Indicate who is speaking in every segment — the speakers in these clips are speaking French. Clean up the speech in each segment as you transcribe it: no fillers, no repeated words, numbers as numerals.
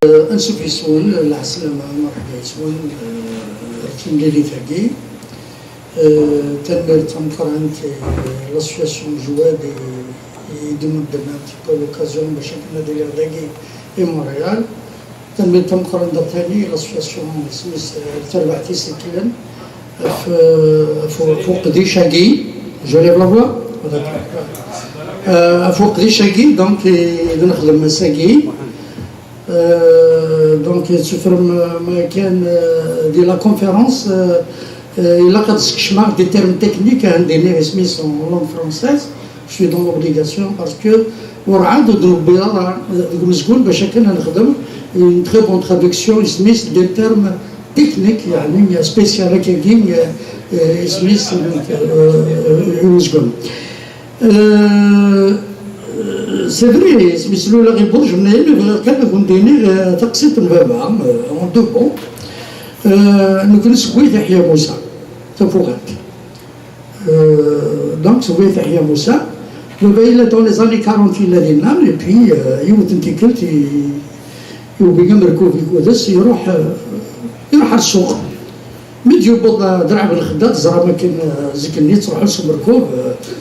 Speaker 1: انسو يسون العسلامة مرحبا يسون تمليلي ثاقي تنمر تمقرانت l'association Jouad et demande un petit peu l'occasion باش ندير ثاقي في مونريال تنمر تمقرانت ثاني l'association سميس تربعتي سكيلن فوق دي شاقي جوليف لافوا فوق دي شاقي دونك نخدم مساقي دونك تفرم ما كان دي لا كونفيرونس الا قد سكشمار دي تيرم تكنيك عندي سميس اون لونغ فرونسيز شوي دون لوبليغاسيون باسكو ورعاد ودروبيا مسكون باش كنا نخدم اون تري بون ترادكسيون سميس دي تيرم تكنيك يعني سبيسيال كينغ سميس مسكون سي فري سميتو لا غير برج منايل كان كنديني تقسيط البابا اون دو بون نكون سويت يحيى موسى تفوغات دونك سويت يحيى موسى الى دون لي زاني 40 الذين نام اي بي يوت انتيكلت يوبيغا مركوب يكودس يروح للسوق ميد يوبض درع بالخدات زرا ما كاين زكني تروح لسوق مركوب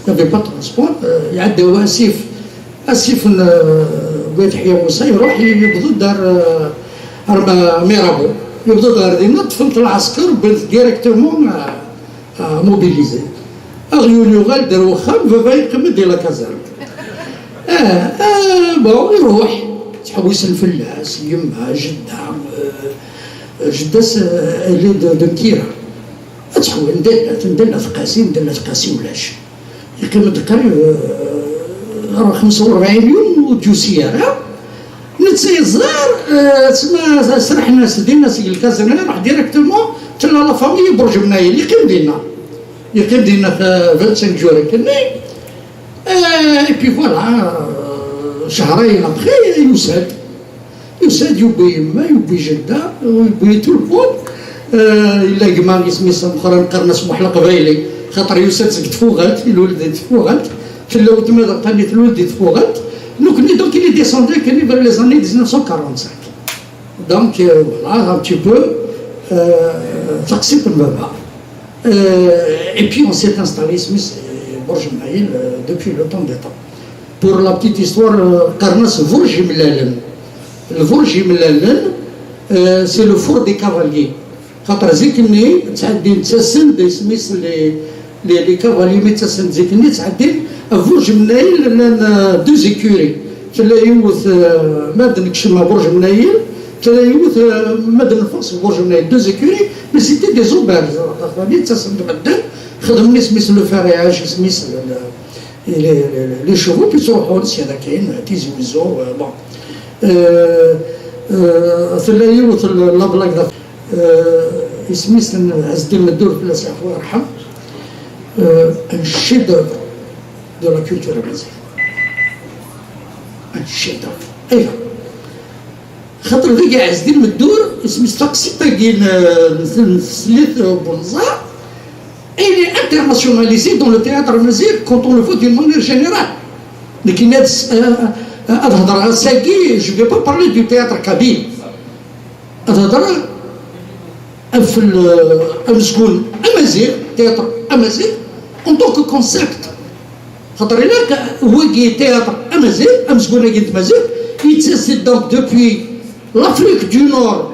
Speaker 1: يافي با ترونسبور يعداو اسيف بيت حيا موسى يروح يبدو دار ميرابو يبدو دار دينا طفلت العسكر بنت ديريكتومون موبيليزي اغيوليو غال دار وخام فبا يقمد ديال كازارك بون يروح تحوس الفلاس يما جداس اللي دنكيرا تحول ندلنا ثقاسي ولاش يقيم دكار 45 يوم وديو سيارة نتسي صغار تسمى سرح الناس ديالنا سي الكازينو راح ديريكتومون تلا لا فامي برج منايل يقيم دينا في 25 جوار كني اي بي فوالا شهرين ابخي يساد يوبي يما يوبي جدة يوبي تو البون الا كمان يسمي اخرى نقرنس محلق قبايلي خاطر يساد تفوغات الولد تفوغات تلا وتماذا قاني الولد تفوغات نكني دونك اللي ديسوندي كاني vers les années 1945 donc voilà un petit peu تقسيط البابا et puis on s'est installé سميس برج منايل depuis le temps des temps pour la petite histoire قرنس برج ملالن الفرج ملالن سي لو فور دي كافاليي خاطر زيكني تعدي تسسن دي سميس لي كافاليي متسسن زيكني تعدي فرج منايل لان دو زيكوري تلا يوث مادن كشما برج منايل تلا يوث مادن الفرس برج منايل دو زيكوري مي سيتي دي زوبرج خاطر تسسن غدا خدمني سميس لو فارياج سميس لي شوفو بي تروحوا سي هذا كاين تيزوزو بون ثلا يوث لابلاك اسميس عز الدين مدور في الله يرحم un chef-d'œuvre de la culture amazigh. Un chef-d'œuvre. ايوا خاطر ذاك عز الدين مدور اسمي تقسيط كاين سليت بونزا il est internationalisé dans le théâtre amazigh quand on le voit d'une manière générale. لكن هذا ساقي جو في با بارلي دو تياتر كابيل هذا في المسكون امازيغ تياتر امازيغ اون طونك كونسيبت خاطر هناك ويكي تياتر امازيغ مسكون كاين مازيغ يتسيد دونك دوبوي لافريك دو نور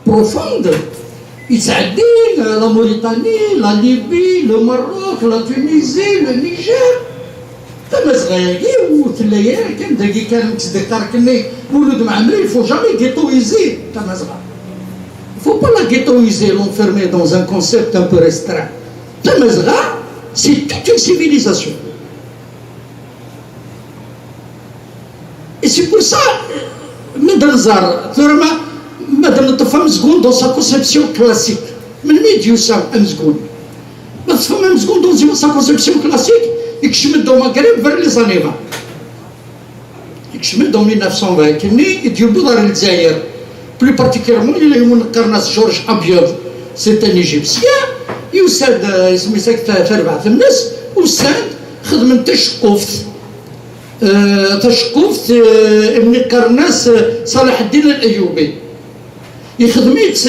Speaker 1: بروفوند يتعدي لا موريتاني لا ليبي لو ماروك لا تونيزي لو نيجير تمازغاياكي وتلايا كان داكي كان متذكر كني مولود معمري فو جامي غيتويزي تمازغا فو با لا غيتويزي لونفيرمي دون ان كونسيبت ان بو ريستران تمازغا سي توت اون سيفيليزاسيون اي سي بور سا مادام زار ثورما مادام تفهم مسكون دون سا كونسيبسيون كلاسيك من ميد يساو مسكون ما تفهم مسكون دون سا كونسيبسيون كلاسيك يكشمل دو مغرب فير لي زاني 20 يكشمل دو 1920 كني يديرو دار الجزائر بلو بارتيكولارمون الى يوم قرناس جورج ابيض سي ان ايجيبسيان يساد اسمي ساكت تربع الناس وساد خدم تشقفت تشكوفت ابن قرناس صلاح الدين الايوبي يخدميت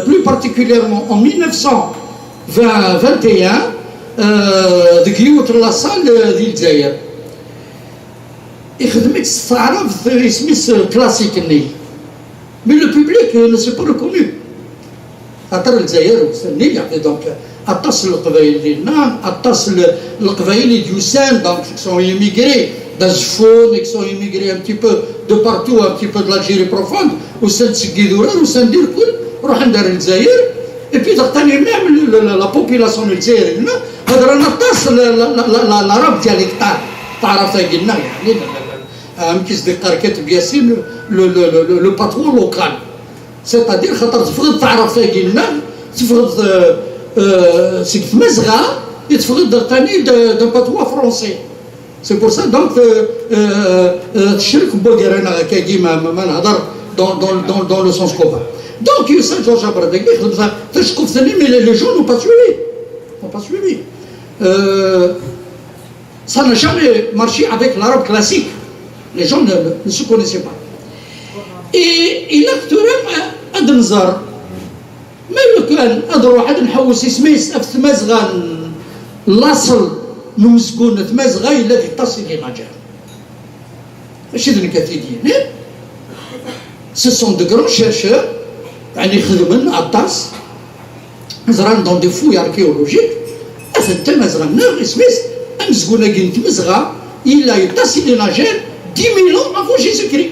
Speaker 1: بلو بارتيكوليرمون en 1921 ديوت لاصال ديال الجزائر يخدميت استعرض اسميس كلاسيك النيل مي لو بوبليك نو سي با ريكونو خاطر الجزائر وسني يعني دونك اتصل القبائل ديالنا اتصل القبائل ديوسان دونك سون ايميغري d'Azfoun, qui sont immigrés un petit peu de partout, un petit peu de l'Algérie profonde, au sein de Guidoura, au sein d'Irkoul, au sein de Zaïr, et puis même la population algérienne, l'arabe dialectal, تعرف قلنا يعني كيس دي قاركات بياسين لو باترون لوكال سيتادير خاطر تفقد تعرف قلنا تفقد سي مزغه يتفقد ثاني دو باترون فرونسي. C'est pour ça donc الشرك بولغار انا هكا كيما ما نهضر dans le sens commun. Donc Saint Georges Abradagui تشكو في ثاني mais les gens n'ont pas suivi. Ça n'a jamais marché avec l'arabe classique. Les gens ne se connaissaient pas. Et il a هذا النظر ما لو كان هذا واحد نحوس سميس في مزغان الاصل نمسكون تمازغا إلا تصل لنجاح. ماشي ذن كثيرين. Ce sont de grands chercheurs يعني يخدمون أطاس مزران دون دي فوي أركيولوجيك أثنت مزران نغ سميس أمسكونا كين تمزغا إلا تصل لنجاح 10,000 ans avant Jésus-Christ.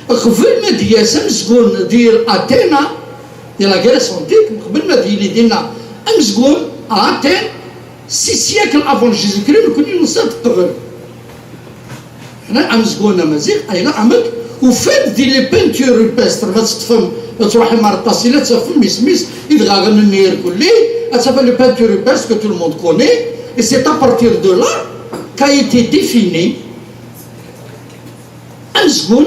Speaker 1: قبل ما دياس أمسكون ديال أثينا ديال لا غريس أنتيك قبل ما ديالنا أمسكون أثين 6 siècles avant Jésus-Christ نكونوا نصاد الطغل. هنا عمزقونا مزيغ أيضا عمل وفات دي لي بانتور ريباستر ما تفهم تروح مع التصيلات تفهم ميس إذا غاغن النير كلي تفهم لي بانتور ريباستر que tout le monde connaît et c'est à partir de là qu'a été défini عمزقون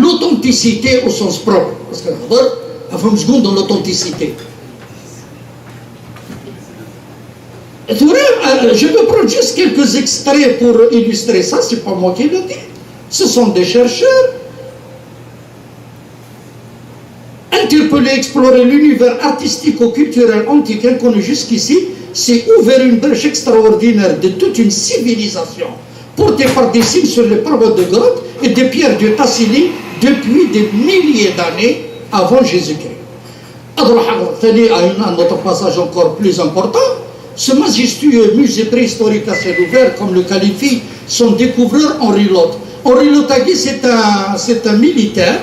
Speaker 1: l'authenticité au sens propre parce que نهضر أفهم مزقون dans l'authenticité. Je vais prendre juste quelques extraits pour illustrer ça, c'est pas moi qui le dis. Ce sont des chercheurs interpellés, explorer l'univers artistico-culturel antique inconnu jusqu'ici, c'est ouvert une brèche extraordinaire de toute une civilisation, portée par des signes sur les parois de grottes et des pierres du Tassili depuis des milliers d'années avant Jésus-Christ. Un autre passage encore plus important. Ce majestueux musée préhistorique à ciel ouvert, comme le qualifie son découvreur Henri Lot. Henri Lotagui, c'est un militaire.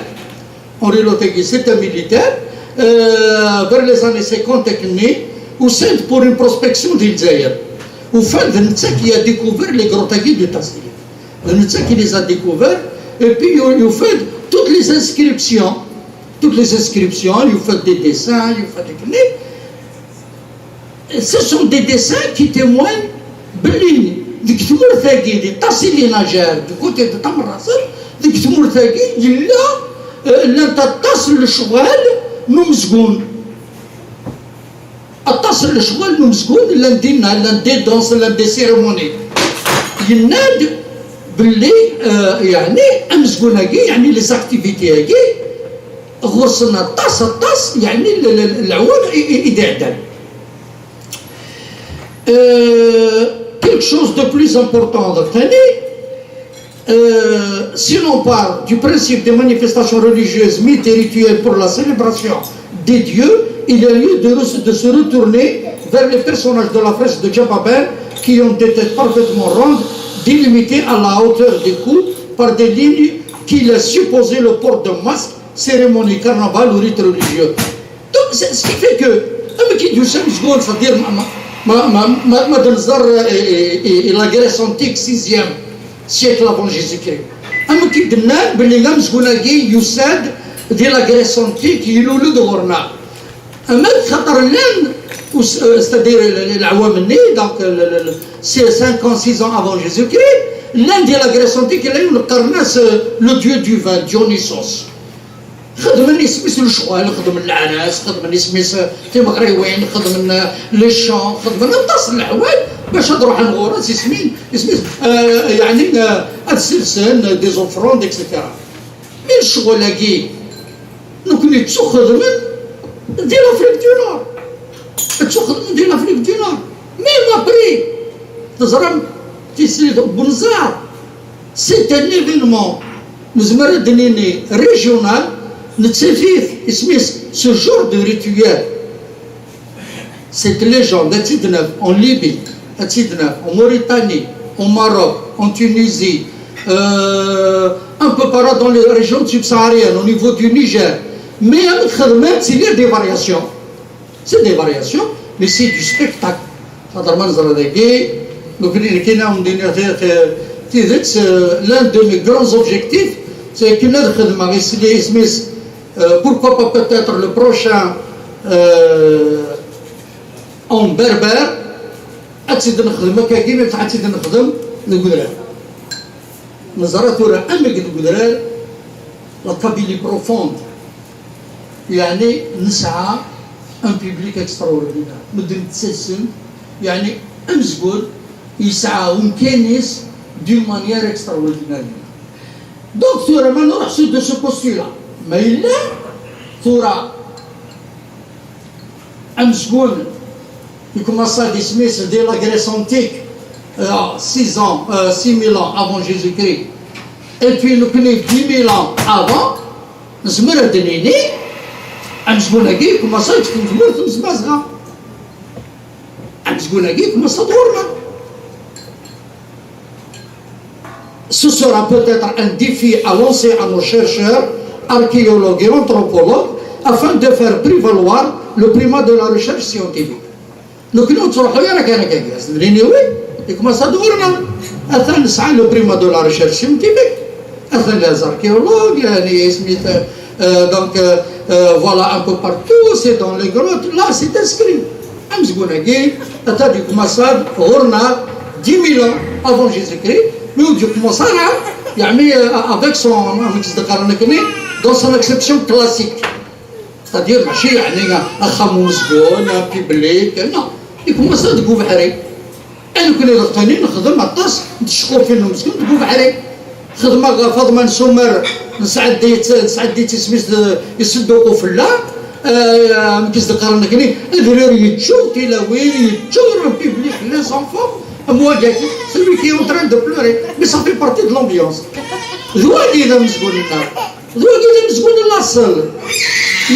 Speaker 1: Henri Lotagui, c'est un militaire. Vers les années 50, il est né au centre pour une prospection d'Ilzaïr. Au fin de Nitsa qui a découvert les grottagis de Tassili. Nitsa qui les a découverts. Et puis, il fait toutes les inscriptions. Il fait des dessins, il fait des clés. Ce sont des dessins qui témoignent de Gtmour Thagui, de Tassili Najar, du côté de Tamarasser, de Gtmour Thagui, il y a l'antatas le cheval, Noumzgoun. Atas le cheval, Noumzgoun, l'un des danses, l'un des cérémonies. Il y a باللي يعني امزقوناكي يعني لي زاكتيفيتي غرسنا الطاس يعني العوام يدعدل. Quelque chose de plus important si l'on parle du principe des manifestations religieuses, mythes et rituels pour la célébration des dieux, il y a lieu de se retourner vers les personnages de la fresque de Djababel qui ont des têtes parfaitement rondes, délimitées à la hauteur des coups par des lignes qui laissent supposer le port de masque, cérémonie, carnaval ou rite religieux. Donc, ce qui fait que, c'est-à-dire et la Grèce antique 6e siècle avant Jésus-Christ. أما كي قلنا باللي لمس قناقي يساد ديال لا Grèce antique يلولو دورنا. أما خاطر لان c'est-à-dire العوام الني donc 5-6 ans avant Jésus-Christ l'un ديال la Grèce antique il a eu le Carnasse le dieu du vin Dionysos. خدم اللي سميت الشغال، خدم العناس، خدم اللي سميت تيمغريوين، خدم لي شون، خدم نتصل الحوايج باش تروح نغورس سميت يعني السلسل دي زوفروند اكسيتيرا. مي الشغل كي نكون تخدم دي لافريك دو نور، تخدم دي لافريك دو نور ميم ابري تزرم تيسيد بنزار. سي ان ايفينمون نزمر دنيني ريجيونال نتسفيف اسميس ce genre de rituel. Cette légende à Tidneuf en Libye, à Tidneuf en Mauritanie, au Maroc, en Tunisie, un peu par là dans les régions subsahariennes, au niveau du Niger. Mais à Khadmet, il y a des variations. C'est des variations, mais c'est du spectacle. Donc, l'un de mes grands objectifs, c'est que nous pourquoi pas peut-être le prochain en berbère, أتسيد نخدم كاكيمي بتاع أتسيد نخدم الجدران. نظرت ورا أمك الجدران لا كابيلي بروفوند، يعني نسعى ان بيبليك اكستراوردينار مدن تسلسل، يعني أمزقول يسعى ومكانيس دون مانيير اكستراوردينار. دونك ثورة ما نروح سو دو سو بوستولا ما إلا ثورة أمزقول يكون صار دي سميس دي لا غريس أنتيك 6000 ans avant Jésus-Christ, et puis nous connaissons 10 000 ans avant, nous sommes retenus, nous sommes là, comment ça, tu peux nous dire, nous sommes là, nous sommes là, comment ça, ce sera peut-être un défi à lancer à nos chercheurs, archéologues et anthropologues, afin de faire prévaloir le primat de la recherche scientifique. Nous connaissons et comment ça دورنا أثناء نسعى لو بريما دو لا ريشيرش سيانتيفيك أثناء les archéologues يعني سميت donc voilà un peu partout c'est dans les grottes là c'est inscrit أمزقونا كي أتى comment ça غورنا 10 000 ans avant Jésus-Christ mais où comment ça là يعني avec son dans son exception classique c'est-à-dire ماشي يعني خموزقون بيبليك non et comment ça تقول بحري أنا كنا القانين نخدم الطاس نتشكر فيه المسكين تقول عليه خدمة فاطمة نسومر نسعد ديت سميت يسدوقوا في الله مكيس دقارنا كني الدراري يتشو تلاوين يتشو ربي بليك لي زونفون مواجهة celui qui est en train de pleurer mais ça fait partie de l'ambiance ذوالي إذا مسكون النار ذوالي إذا مسكون اللاصل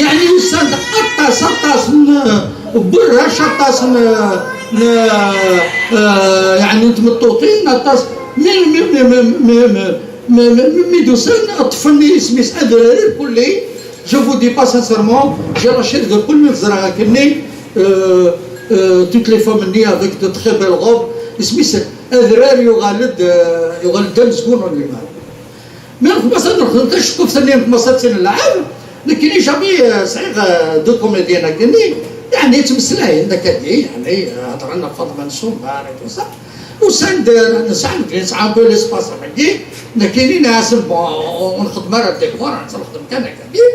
Speaker 1: يعني يسند أطاس برا شطاس يعني متمطوطين أطاس ميدوسين أطفني اسمي أدراري الكلي je vous dis pas sincèrement j'ai lâché de كل الزرعة كني toutes les femmes nées avec de très belles robes اسمي أدراري يغلد مسكون ولا ما مثلا نخدم تشكو في ثانية مصات سنة العام لكن جامي صحيح دو كوميديان كني يعني تمثلها عندك يعني هضر لنا فاطمه نسوم بارك وصح وسند نسعى نسعى بو ليسباس عندي كاينين ناس ونخدم راه ديكور نخدم كان كبير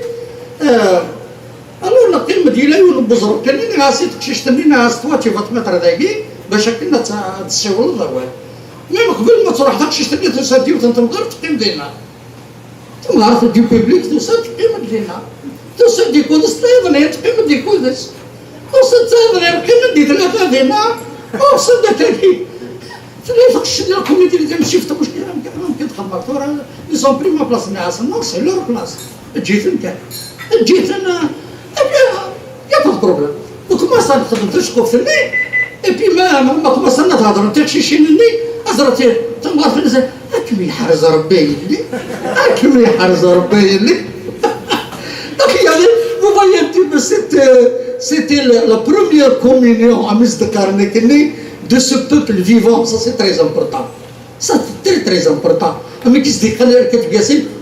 Speaker 1: الو القيمه ديالي ونبزر كاينين ناس تكششتني ناس تواتي فاطمه داكي باش كنا تسول الضوء مي قبل ما تروح تكششتني تسدي وتنتمغر تقيم ديالنا تمغر دي بوبليك تسد قيمه ديالنا تسدي كل ستيفن تقيم دي كلش وصلت هذا القيمة دي ثلاثة دينا وصلت تاني ثلاثة قشنا الكوميدي اللي تمشي في مشكلة ممكن تخدم فورا ليزون بريما بلاص الناس نو سي لور بلاص جيت انت جيت انا يا با بروبليم وكما صار نخدم تشكو في الليل اي بي ما كما صرنا تهضر انت تشيشين الليل هضرتي تنبغى في الناس هاكم يحرز ربي اللي هاكم يحرز ربي اللي يعني vous voyez un petit peu c'était la première communion à Misdakarnekene de ce peuple vivant, ça c'est très important. Ça c'est très important. Mais qui se dit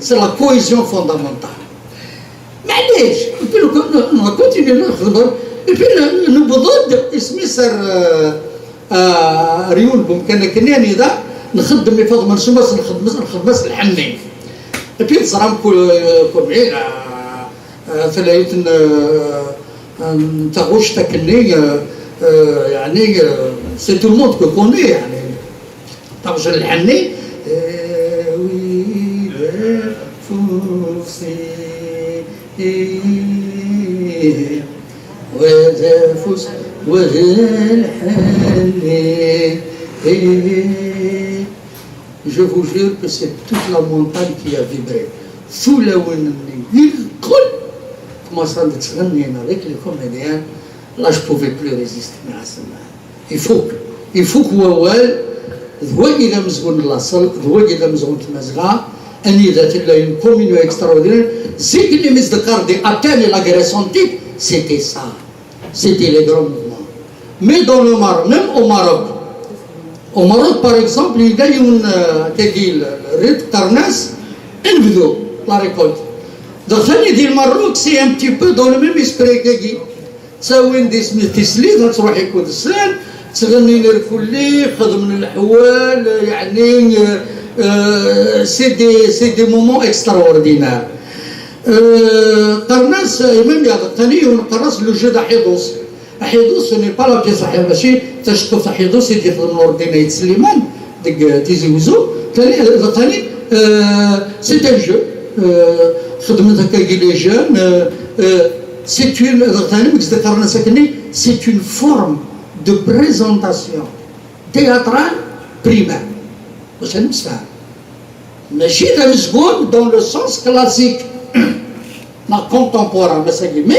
Speaker 1: c'est la cohésion fondamentale. Mais et puis on va continuer et puis nous بدود اسمي صار ريون بمكانكني يعني ذا نخدم فاطمه نسومس نخدم الحنين. et puis صرام كل ثلاث تغوش تكني يعني سي تو الموند كو كوني يعني تغوش الحني وذا فوس وذا الحني. Je vous jure que c'est toute la montagne qui a vibré. Sous la commençant à tغني avec les comédiens, là je pouvais plus résister. Il faut que ووال ذوي إذا مزقون الأصل ذوي إذا مزقون تمزغا أني ذات الله une communion extraordinaire. Ce qui les misdekar de Athènes et la Grèce antique, c'était ça. C'était les grands mouvements. Mais dans le Maroc, même au Maroc par exemple, il y a une rite Tarnas, انفذوا la récolte. دخلني ديال المروك سي ان بتي بو دون لو ميم اسبري كاكي تساوين دي سميت تسليد تروح يكون السان تغني للكلي خذ من الحوال يعني سي دي مومون اكستراوردينار. قرناس امام يعطيني ونقرص لو جو احيدوس. احيدوس سوني با لا بيس احيدوس ماشي تشوف احيدوس يدي يخدم نور الدين سليمان ديك تيزي وزو ثاني سي ان جو خدمت هكا لي جون سي une forme de présentation théâtrale primaire. باش نفهم ماشي دا مزقون dans le sens classique ما contemporain mais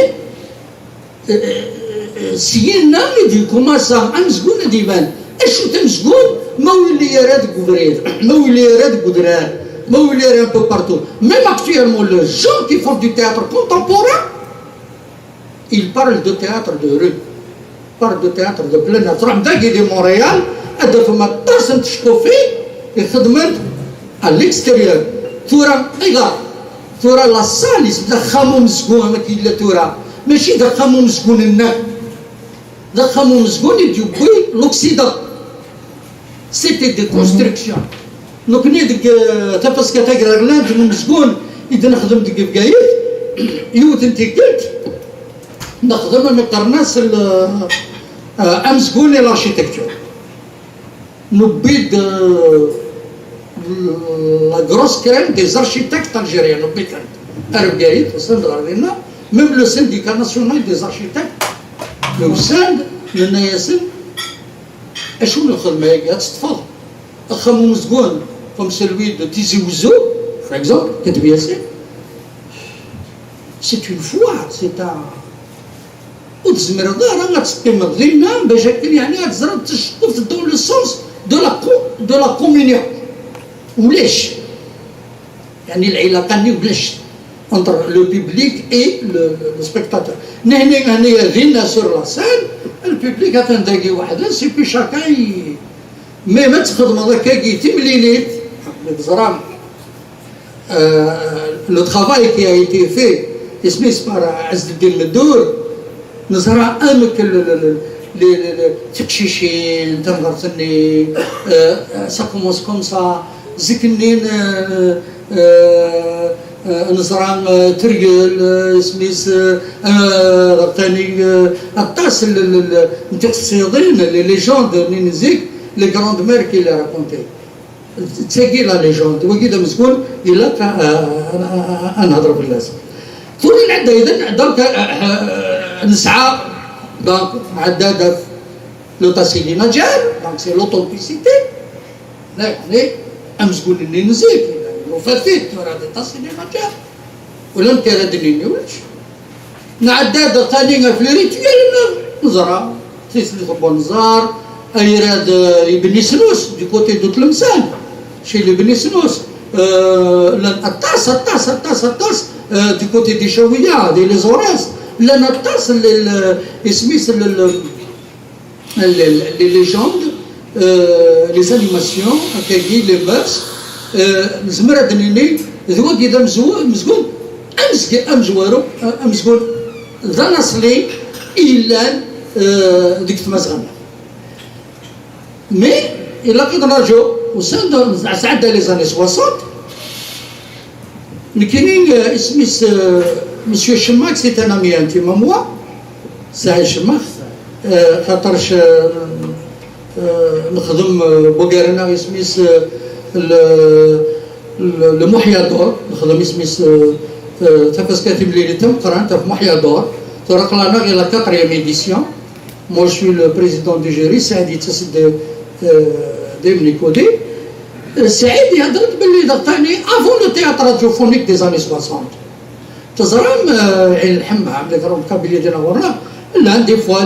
Speaker 1: سينا مدي كوماسا امزقون ديبان اشو تمزقون ما ولي يراد قدرير ما ولي يراد قدران ما ولي يراد un peu partout. Même actuellement les gens qui font du théâtre contemporain ils parlent de théâtre de rue, parlent de théâtre de plein air. تروح مداكي دي مونريال هذا فما طاسن تشكو فيه يخدمت à l'extérieur ثورة إيغار ثورة لا ساليس دخمو مسكون ما كاين لا ثورة ماشي دخمو مسكون النار دخمو مسكون يجيبوي l'Occident. C'était des constructions. دونك ني ديك تا باسكو تا غرلاند مسكون إذا نخدم ديك بكايت يوت انت قلت نخدم من قرناس امسكون لارشيتكتور نبيد لا غروس كريم دي زارشيتكت الجيريان نبيد عرب قايد وسند غاردينا ميم لو سينديكا ناسيونال دي زارشيتكت لو سند لنا ياسن اشو الخدمه هي تتفضل اخمو مسكون كوم سلوي دو تيزي وزو par exemple كتب ياسين c'est une foire c'est un وتزمر راه غتقيم الظلمه باش يعني غتزرب تشطف دون لو سونس دو لا كومونيون ولاش يعني العلاقه اللي ولاش entre le public et le spectateur. هنا غينا سور لا سان البوبليك غتنداكي وحده سي بي شاكاي مي ما تخدم هذاك كي تمليليت بزرام لو ترافاي كي a été fait اسمه عز الدين مدور نزرع امك تكشيشين تنغرتني سا كومونس كوم سا زكنين نزرع تريل سميس ثاني الطاس التقصيدين لي ليجوند نينزيك لي غراند مير كي لا راكونتي تساقي لا ليجوند وكذا مسكون الا انا نهضر باللازم ثاني نعدى اذا دونك نسعى دونك عدادة لو تاسيلي نجار دونك سي لوتونتيسيتي يعني امسكون اللي نزيك وفاتيت راه تاسيلي نجار ولا نكردني نولش نعدادة ثاني في الريتويال نزرع تيسلي بونزار ايراد يبني سنوس دي كوتي دو تلمسان شي اللي بني سنوس الطاس du côté des Chaouia, des les Horaces, la natas, les légendes, les animations, les mœurs, زمرة دنيني ذوق إذا مزقون أمزوارو أمزقون ذا نصلي إلا ديك تمزغنا مي إلا قد نرجو وسند سعد لي زاني 60 كاينين اسميس مسيو الشماك سي ان امي انتيم موا سعيد الشماك خاطرش نخدم بوغارنا اسميس المحيا دور نخدم اسميس تفاس كاتب لي تم قرانت في محيا دور ترق لنا غير لا 4e édition. Moi je suis le président du jury, Saïd يتصل ديمني كودي. سعيد يهضرت باللي ضغطاني افون لو تياتر راديوفونيك دي زاني 60. تزرام عين الحمى عبد الكريم القبيليه ديالنا وراه لا دي فوا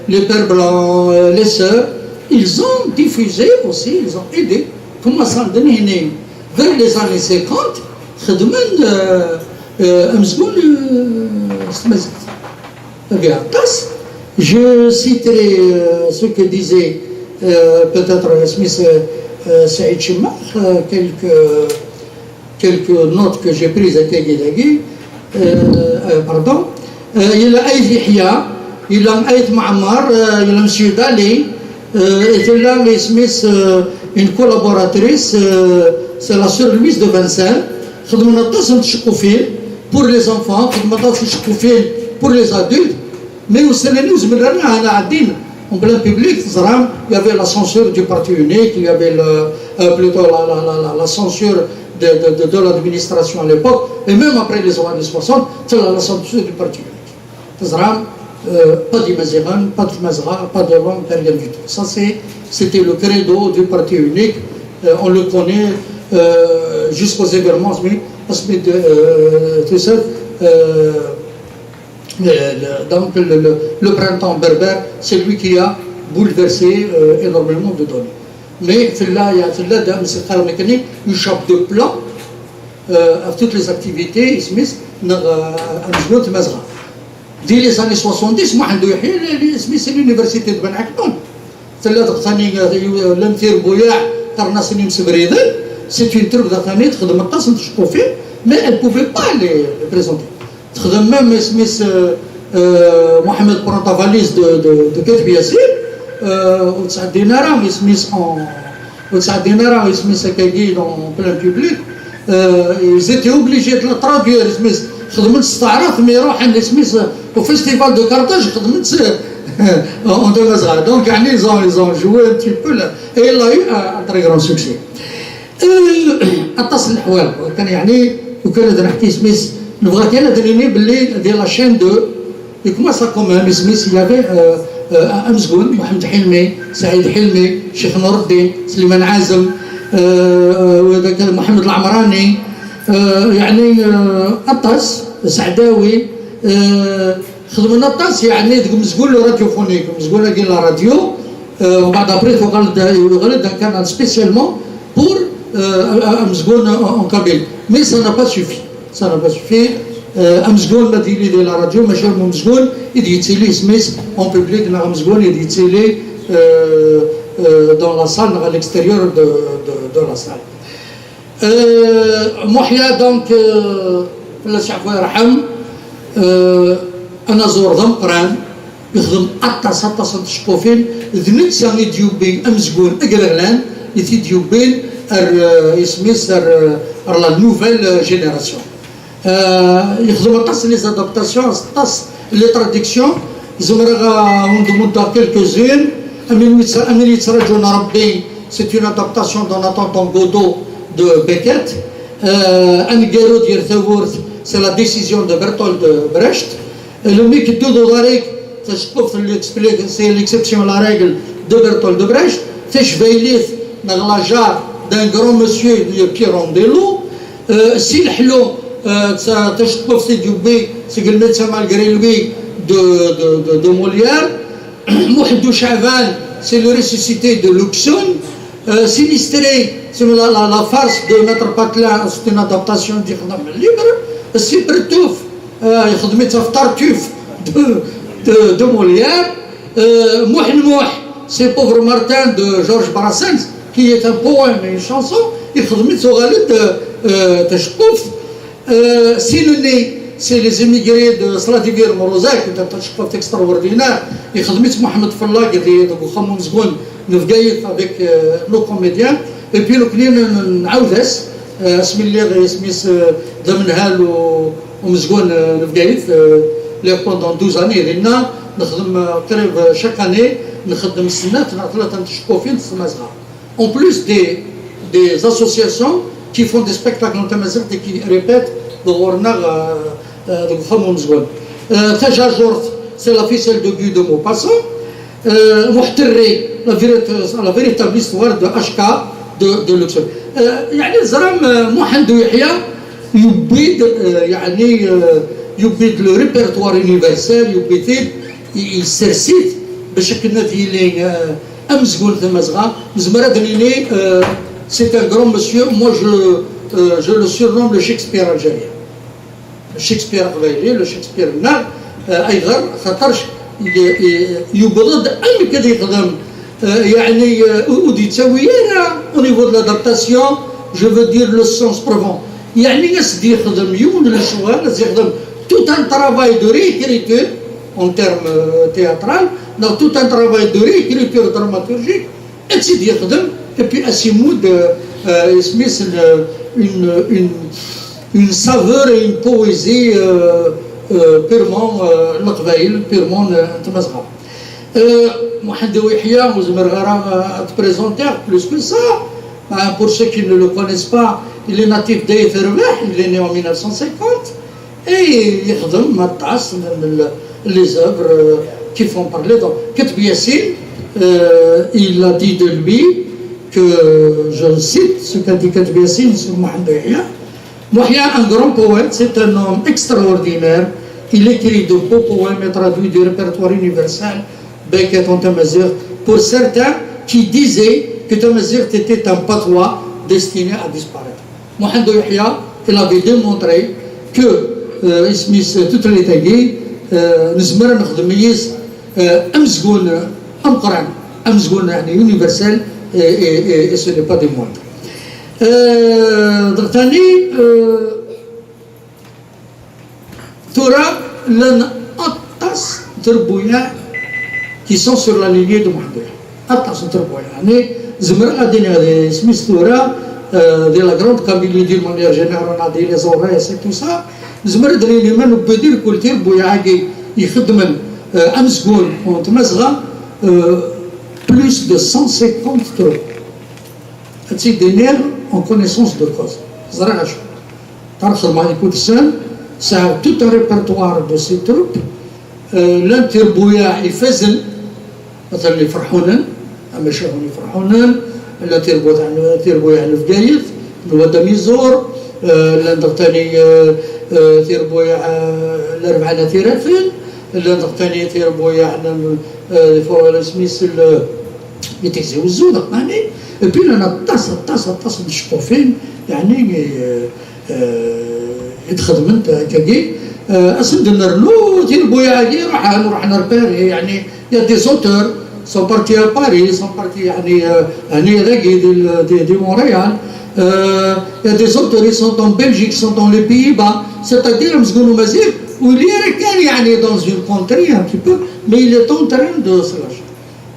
Speaker 1: les pères blancs, les sœurs, ils ont diffusé aussi, ils ont aidé. Commençant à donner vers les années 50, خدمن امزقون استمزت. Je citerai ce que disait peut-être Smith Saïd Chemar, quelques notes que j'ai prises à Tegedagui. Pardon. Il a Yahya, il a Aït Ma'amar, il a M. Dali, était là, Smith, une collaboratrice, c'est la sœur Louise de Vincennes. خدمنا التصل تشقوا فيه pour les enfants, خدمنا التصل تشقوا فيه pour les adultes. Mais aussi, nous avons dit, en plein public, il y avait la censure du parti unique, il y avait plutôt la censure de l'administration à l'époque, et même après les années 60, c'est la censure du parti unique. Pas d'Imaziran, pas de Mazra, pas de langue, rien du tout. Ça, c'était le credo du parti unique. On le connaît jusqu'aux événements, tout ça. Donc le printemps berbère, c'est lui qui a bouleversé énormément de données. Mais il y a une chape de plan à toutes les activités, dès les années 70, c'est l'université de Ben Aknon. C'est une troupe d'Athanet, mais elle ne pouvait pas les présenter. Même Smith Mohamed prend ta valise de Ketbi Yassir, Smith en plein public, ils étaient obligés de la traduire. Smith au festival de Carthage, en Demazra. Donc ils ont joué un petit peu là, et il a eu un très grand succès. اتصل الحوال كان يعني وكان نحكي سميث نبغى كان دريني باللي ديال لاشين دو كما سا كومون سميث يافي امزقون محمد حلمي سعيد حلمي شيخ نور الدين سليمان عازم وذاك محمد العمراني يعني اطاس سعداوي خدمنا اطاس يعني مزقون لو راديوفونيك مزقون كاين لا راديو وبعد ابريت وغلد كان سبيسيالمون pour Amzgoun en Kabyle. Mais ça n'a pas suffi. Ça n'a pas suffi. Amzgoun m'a dit de la radio, Machel Amzgoun, il dit Smith en public, Amzgoun, il dit dans la salle, à l'extérieur de la salle. Mohia, donc, le chef Raham, أنا زور ضم قران يخدم أتصل تشكوفين ذنت سامي ديوبين أمزقون أقرغلان يتي ديوبين اسميس la nouvelle génération. يخدم أتصل les adaptations أتصل les traductions on demande quelques-unes أمين يتسرجون ربي c'est une adaptation dans l'entente Godot de Beckett. Angelo ديال ثورث c'est la décision de Bertolt Brecht. Le mec Dodo Darek, c'est l'exception à la règle de Bertolt Brecht. C'est Chveilith, la jarre d'un grand monsieur, Pierre Rondello. Si le hello, c'est le médecin malgré lui de Molière. Mouhidou Chaval, c'est le ressuscité de Luxon. Sinistré, c'est la farce de Maître Patelin, c'est une adaptation du libre. C'est Bertouf. خدمتها في طرطوف de Molière. Mouh, c'est Pauvre Martin de Georges Brassens, qui est un poème et une chanson. Il خدمته غالب تشقف. Silené, c'est les émigrés de Sladivir Morozak, qui est un tashkuf extraordinaire. Il خدمت Mohamed Fallah, qui est de Khamam Zgoun, avec nos comédiens. Et puis le Knien Naoudes, اسمي اللي سميس ضمنها ومزقون البقايت لي بوندون 12 اني لنا نخدم قريب شاك اني نخدم السنات ثلاثه نتشكو فين تمازغا اون بلوس دي اسوسياسيون كي فون دي سبيكتاكل نتاع مازال كي ريبيت دورنا دوك فامو مزقون تاجا جورت سي لا فيسيل دو بي دو مو باسون محتري لا فيريتابل استوار دو اشكا دو لوكسور يعني زرام محمد يحيى يبيد يعني يبيد لو ريبرتوار يونيفرسال يبيد يسرسيت بشكل نادي امزقول ثمازغا زمرا دنيني سي ان غران مسيو مو جو لو سورنوم لو شكسبير الجزائري شكسبير قبيلي لو شكسبير النار ايضا خاطرش يبرد اي كذا يخدم يعني ودي تسوي او نيفو دو لادابتاسيون جو فو دير لو سونس بروفون يعني ناس دي يخدم يون الشوال ناس يخدم tout un travail de réécriture en termes théâtral, dans tout un travail de réécriture dramaturgique, et c'est d'y et puis à Simoud, Smith, une saveur et une poésie purement l'Aqbaïl, purement Tamazra. Mohamed Ouihia, vous me te présenter plus que ça. Pour ceux qui ne le connaissent pas, il est natif d'Aïferbeh, il est né en 1950. Et il les œuvres qui font parler. Donc, Ketb Yassine, il a dit de lui que, je cite ce qu'a dit Ketb Yassine sur Mohamed Ouihia. Ouihia, un grand poète, c'est un homme extraordinaire. Il écrit de beaux poèmes et traduit du répertoire universel, Beckett en Tamazight, pour certains qui disaient que Tamazight était un patois destiné à disparaître. Mohamed Ouihia, il avait démontré que اسميس توت اللي تاقي نزمر نخدم ميز امزقون امقران امزقون يعني يونيفرسال اي سو ني با دي موند ثاني ترى لن اطاس تربويا كي سون سور لا ليني دو محمد اطاس تربويا يعني زمر غادي هذه سميس ترى دي لا غروند كابيلي دي مانيير جينيرال غادي لي زوريس اي تو سا زمر دريني من بدير كل بويا عاقي يخدم امزقون وتمزغه بلوس دو 150 تروب هادشي دينير اون كونيسونس دو كوز زرع شو تعرف ما يكون سان سا توت ان ريبرتوار دو سي تروب لان بويا يفزن مثلا اللي يفرحونا اما شافوا يفرحونا لا تيربويا على الفقايد الودا ميزور لان ثاني تيربويا الاربعه تيرافين لان ثاني تيربويا على سميس يتيزيو الزود يعني بي انا طاس نشطوفين يعني يتخدم انت كاكي اسند نرنو تيربويا عادي نروح نرباري يعني يا دي زوتور sont partis à Paris, sont partis à Nérégui de Montréal. Il y a des auteurs qui sont en Belgique, sont dans les Pays-Bas. C'est-à-dire, où il y a dans une contrée un petit peu, mais il est en train de se lâcher.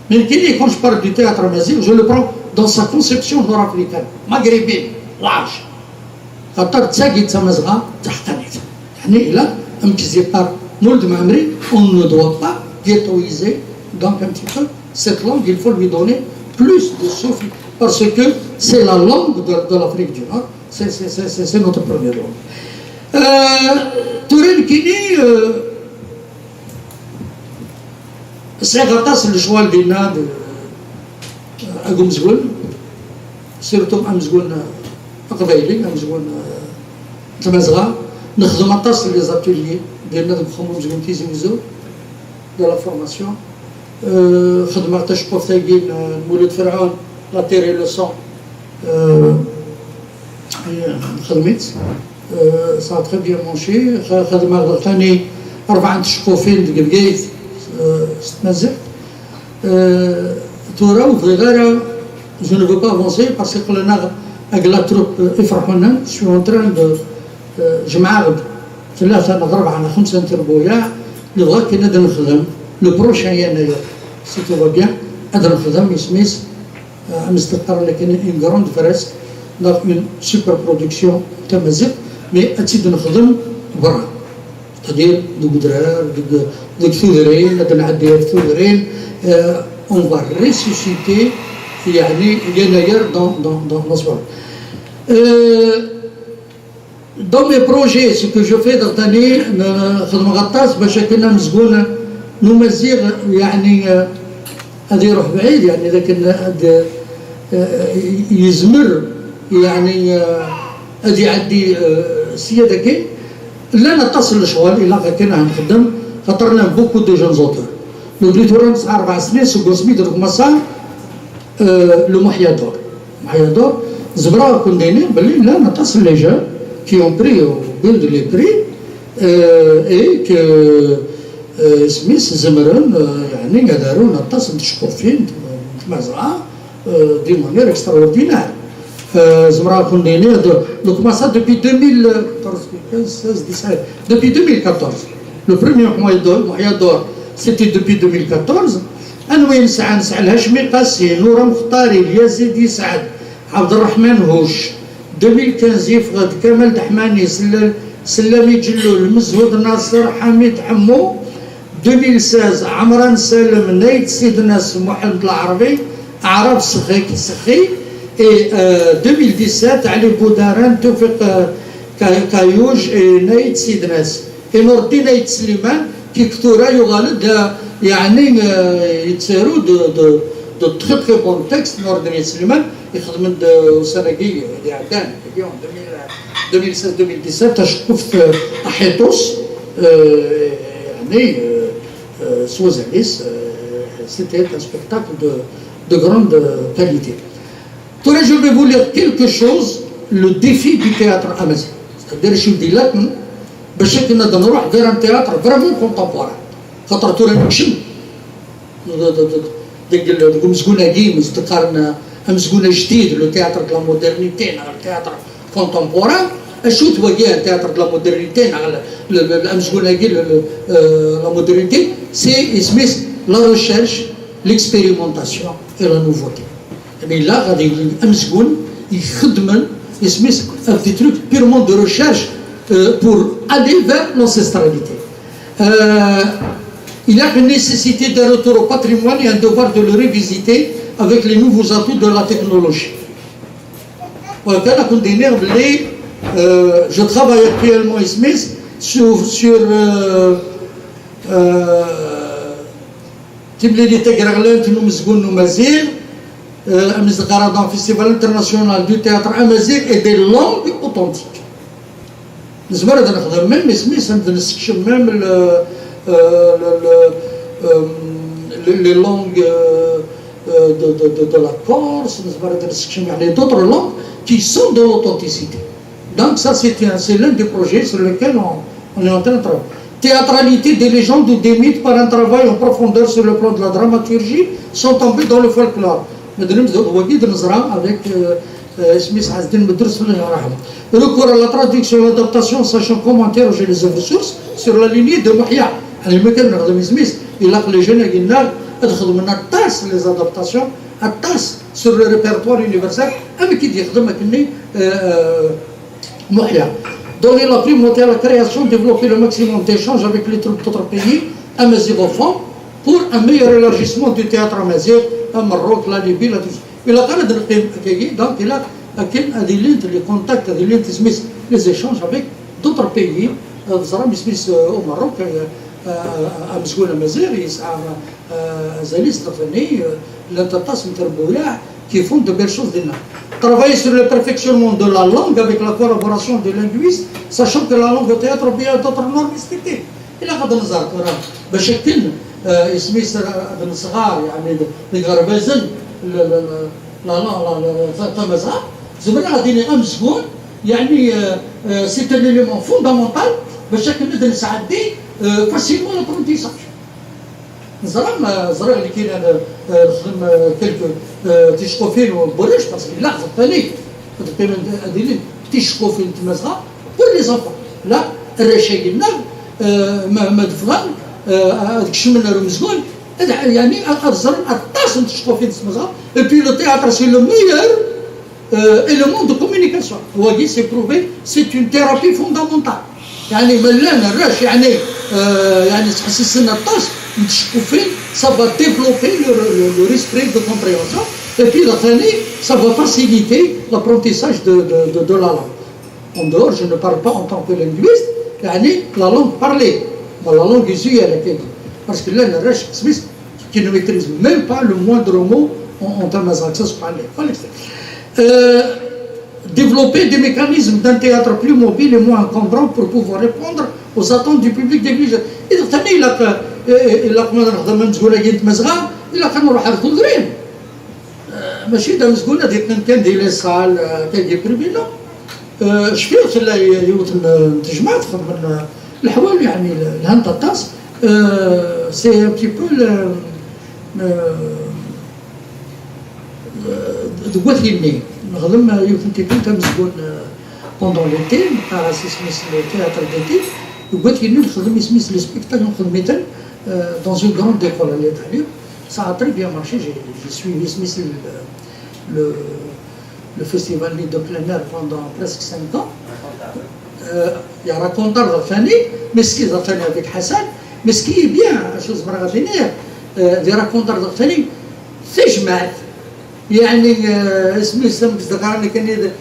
Speaker 1: Mais quand je parle du théâtre mazir, je le prends dans sa conception nord-africaine, maghrébine, large. خاطر تساقيت تمازغا تحتنيت. يعني إلا أمكزي بار مولد معمري, on ne doit pas ghettoiser donc un petit peu cette langue, il faut lui donner plus de souffle parce que c'est la langue de l'Afrique du Nord, c'est notre première langue. Touré Kini, c'est غطاس الشوال دينا أقومزقون surtout أمزقون قبيلي أمزقون تمازغا نخدم غطاس les ateliers ديالنا نخدمو مزقون تيزي وزو de la formation. خدمة تشقف تاقين مولد فرعون لا تيري لو سون خدمت سا تخي بيان مونشي خدمة ثاني 4 تشقوفين ديك بقيت ستمازح تورا وفغيرا جو نو فو با افونسي باسكو قلنا اك لا تروب يفرحونا شو اون تران دو جمعة 3 أنا 4 أنا 5 تربويا نبغى كي نقدر نخدم لو بروشان يناير سي تو با بيان نقدر نخدم يسميس مستقر لكن اون كروند فريسك دونك اون سوبر برودكسيون تاع مازال مي تزيد نخدم برا c'est-à-dire دوك درار دوك ثورين نعديها في ثورين اون فا ريسوسيتي يعني يناير دون الاسبوع. Dans mes projets, ce que je fais dans l'année, خدمة غطاس باش كنا مسكونة نمزيغ يعني هذا يروح بعيد يعني لكن يزمر يعني هذه يعدي السيادة كي لا نتصل لشغل إلا كنا نخدم خاطرنا بوكو دو جون زوتور. لو بليتوران 4 سنين سوكو سميت دوك مسار لو محيادور زبرا كون دايرين بلي لا نتصل لي جون qui ont pris au build les prix et que سميس زمرن يعني قدروا نتصل تشكر فين مزرعة دي مانير اكستراوردينار زمرا كونديني donc moi ça depuis 2014 depuis 2014 le premier moyen d'or c'était depuis 2014 انا وين نسعى الهاشمي قاسي نورا مختاري اليزيدي سعد عبد الرحمن هوش 2015 يفقد كمال دحماني سلامي جلول مزهود ناصر حميد حمو 2016 عمران سالم نايت سيد ناس محمد العربي عرب سخي et 2017 علي بوداران توفيق كايوج نايت سيد ناس et نور الدين نايت سليمان كي كثورا يغالد يعني يتسارو دو تخي تخي بون تكست نور الدين سليمان يخدم وسنقي اللي عدان اليوم 2016 2017 شفت احيطوس يعني سوزاليس c'était un spectacle de grande qualité. Toi, je vais vous lire quelque chose, le défi du théâtre amazigh. C'est-à-dire je dis là باش كنا نروح vers un théâtre vraiment contemporain. خاطر تورا نكشم ديك مسكونه قيمز تقارن مسكونه جديد لو تياتر دو لا مودرنيتي على التياتر كونتمبوران اشو تواجه التياتر دو لا مودرنيتي على مسكونه قي لا مودرنيتي سي اسميس لا ريشيرش ليكسبيريمونطاسيون اي لا نوفوتي مي لا غادي مسكون يخدم اسميس دي تروك بيرمون دو ريشيرش pour aller vers l'ancestralité. Il y a une nécessité d'un retour au patrimoine et un devoir de le revisiter avec les nouveaux atouts de la technologie. Je travaille actuellement sur un festival international du théâtre amazigh et des langues authentiques. نزمر هذا نخدم ميم سميس نستكشف ميم لي لونغ دو لا كورس نزمر هذا نستكشف يعني d'autres langues qui sont de l'authenticité. Donc ça c'est l'un des projets sur lesquels on est en train de travailler. Théâtralité des légendes ou des mythes par un travail en profondeur sur le plan de la dramaturgie sont tombés dans le folklore. Avec Smith Hasdin Medrus recours à la traduction et l'adaptation, sachant comment interroger les œuvres sources sur la lignée de Mahia. Il a que les jeunes les adaptations, sur le répertoire universel, avec qui dit Mahia. Donc il a pu monter à la création, développer le maximum d'échanges avec les troupes d'autres pays amazigophones pour un meilleur élargissement du théâtre amazigh, à Maroc, la Libye, la Tunisie. Il a donc il a les contacts, les échanges avec d'autres pays. Au Maroc, à Mzgoul Amazigh, Zalis Tafani, l'Antatas Interbouya, qui font de belles choses. Travailler sur le perfectionnement de la langue avec la collaboration des linguistes, sachant que la langue au théâtre a d'autres normes respectées. Il a fait des arts, بشكل اسمي بن صغار يعني الغربازن لا تمزح زبنا غادي امسكون يعني سي ان اليمون فوندامونتال باش نقدر نساعدي فاسيلمون لابرونتيساج. زرا اللي كاين انا نخدم كلكو تيشقوفين وبرش باسكو لا ثاني تقريبا هذه تيشقوفين تمزح بور لي زونفون لا الرشايل ما دفغان هذاك الشمن رمزكون يعني أفضل أتصل تشوفين اسمها et puis le théâtre c'est le meilleur élément de communication. C'est prouvé, c'est une thérapie fondamentale. يعني ملان الراش يعني تحسس لنا الطاس نتشكو فيه ça va développer le esprit de compréhension et puis ثاني ça va faciliter l'apprentissage de la langue. En dehors, je ne parle pas en tant que linguiste, يعني la langue parlée, la langue usuelle parce que là الراش سميس qui ne maîtrise même pas le moindre mot en tamazight, ça se parle. Développer des mécanismes d'un théâtre plus mobile et moins encombrant pour pouvoir répondre aux attentes du public négligé. إذا ثاني إلا كنا نخدم مسؤولة جيت مزغة إلا كنروح على الخضرين ماشي دا مسؤولة ديال كان ديال الصال كان ديال بريفي لا شفيت لا يوت تجمع تخدم الحوال يعني الهنطة الطاس سي ان بتي بو دواتيني نخدم يوتنتي كنت مسؤول بوندون ليتي نقرا سميس التياتر ديتي دواتيني نخدم سميس لي سبيكتاكل نخدم dans une grande école à l'Italie. Ça a très bien marché. J'ai suivi Smith le festival de plein air pendant presque 5 ans. Il y a raconté Rafani, mais ce qui est Rafani avec Hassan, mais ce qui est bien, chose مرغبينية اللي راكونتر Rafani, c'est جماعة. يعني اسمي سمك ذكرني كان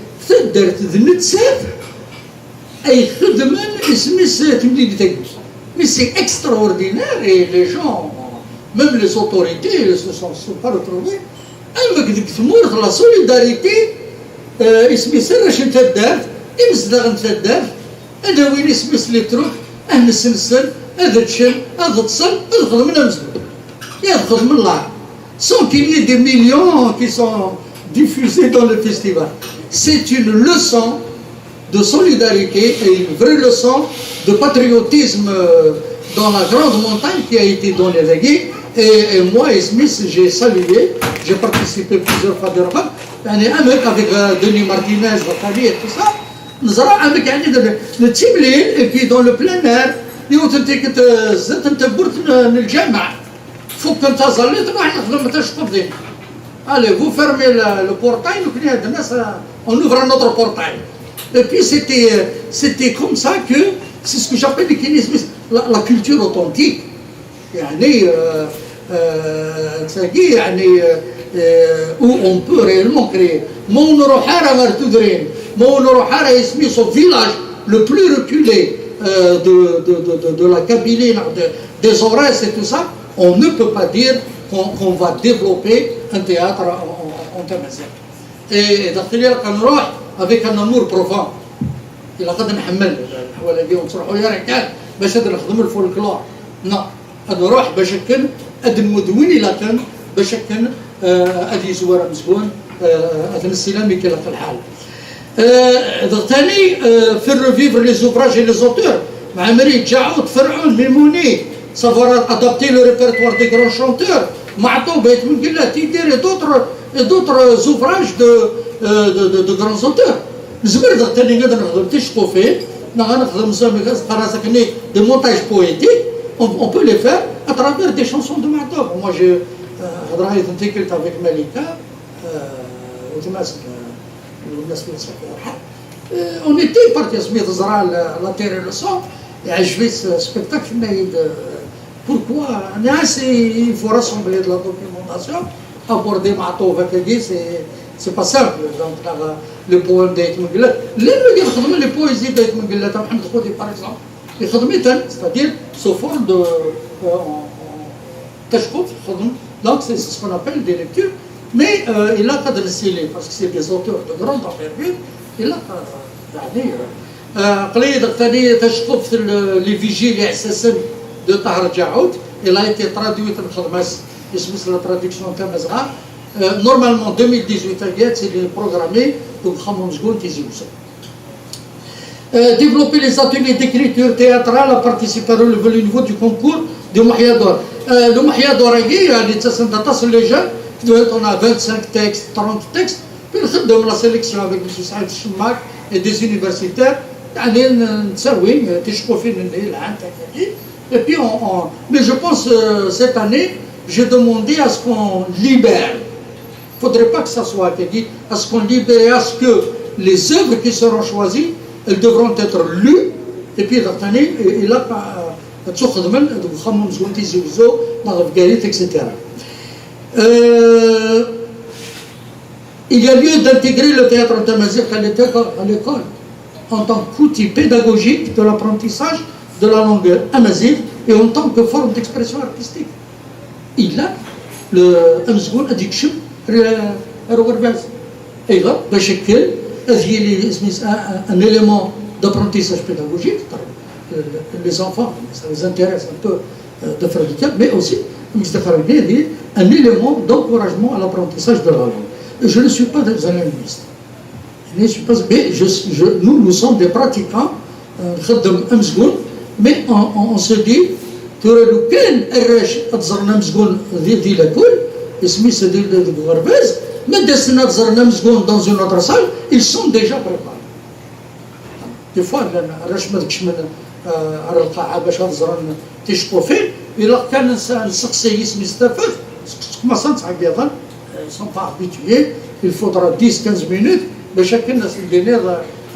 Speaker 1: درت ذنتسات أي خدمة اسمي تمديد تجوز. Mais c'est extraordinaire et les gens, même les autorités, ne se sont pas retrouvés. Avec la solidarité, اسمي سر شنت الدار، إمزدغ نت الدار، هذا وين اسمي لي تروح، أهل السلسل، هذا تشل، هذا تصل، هذا خدمنا مزبوط. ياخذ من الله. Sans qu'il y ait des millions qui sont diffusés dans le festival. C'est une leçon de solidarité et une vraie leçon de patriotisme dans la grande montagne qui a été déléguée. Et moi et Smith, j'ai salué, j'ai participé plusieurs fois de repas. Avec Denis Martinez, Vakali et tout ça, nous avons avec le Tibli, et puis dans le plein air, il faut que tu ailles allez, vous fermez le portail, on ouvre un autre portail. Et puis c'était comme ça que, c'est ce que j'appelle la culture authentique. Où on peut réellement créer. Mon village le plus reculé de la Kabylie, des Aurès et tout ça, on ne peut pas dire qu'on va développer un théâtre en Tamazight. Et d'ailleurs, quand on roule avec un amour profond, il a قد نحمل الحوالي دي ونصرحوا يا رجال باش نخدموا الفولكلور. لا، نروح باش كن اد المدوني لكن باش كن ادي زوار مسكون اد السلامي كلا في الحال. ثاني في الريفيفر لي زوفراج لي زوتور مع مريد جاعود فرعون ميموني savoir adapter le répertoire des grands chanteurs. Ma'tou Beit Mengillat, Tidir et d'autres ouvrages de grands auteurs. Des montages poétiques, on peut les faire à travers des chansons de Ma'tou. Moi, j'ai travaillé avec Malika, on était parti à la terre et le sang, et à jouer ce spectacle. Pourquoi il faut rassembler de la documentation, aborder Ma'tou Vakadi, c'est pas simple. Donc, le poème d'Aït Mengillat, les poésies d'Aït Mengillat, par exemple, c'est-à-dire sous forme de tashkouf, donc c'est ce qu'on appelle des lectures, mais il a pas de le parce que c'est des auteurs de grande envergure, il a قليل تشكف les vigiles assassins de Tahar Jaoud, il a été traduit en la traduction Tamazra. Normalement 2018 c'est programmé pour Khamon Zgoul Tizioussa. Développer les ateliers d'écriture théâtrale à participer au niveau du concours de Mouhiador. Le Mouhiador les jeunes, on a 25 textes, 30 textes, puis on a la sélection avec M. Saïd Choumak et des universitaires. Et puis mais je pense cette année, j'ai demandé à ce qu'on libère ne faudrait pas que ça soit dit, à ce qu'on libère, à ce que les œuvres qui seront choisies, elles devront être lues, et puis il a etc. Il y a lieu d'intégrer le théâtre tamazight à l'école en tant qu'outil pédagogique de l'apprentissage de la langue amazigh et en tant que forme d'expression artistique. Il a le amazgoun addiction الغرباز ايضا بشكل un élément d'apprentissage pédagogique. Les enfants, ça les intéresse un peu de faire du théâtre, mais aussi un élément d'encouragement à l'apprentissage de la langue. Je ne suis pas un linguiste, mais nous sommes des pratiquants, mais on se dit que le كان الراش تزرنا مزقون دي لاكول سميتها ديال الغرباز ما دازنا تزرنا مزقون dans une autre salle, ils sont déjà préparés. Des fois الراش ما دكش من على القاعه باش تزرن تيشقوا فيه الا كان نسقسي اسمي استفاد كما صنع بيضا sont pas habitués, il faudra 10-15 minutes باش الناس الجنير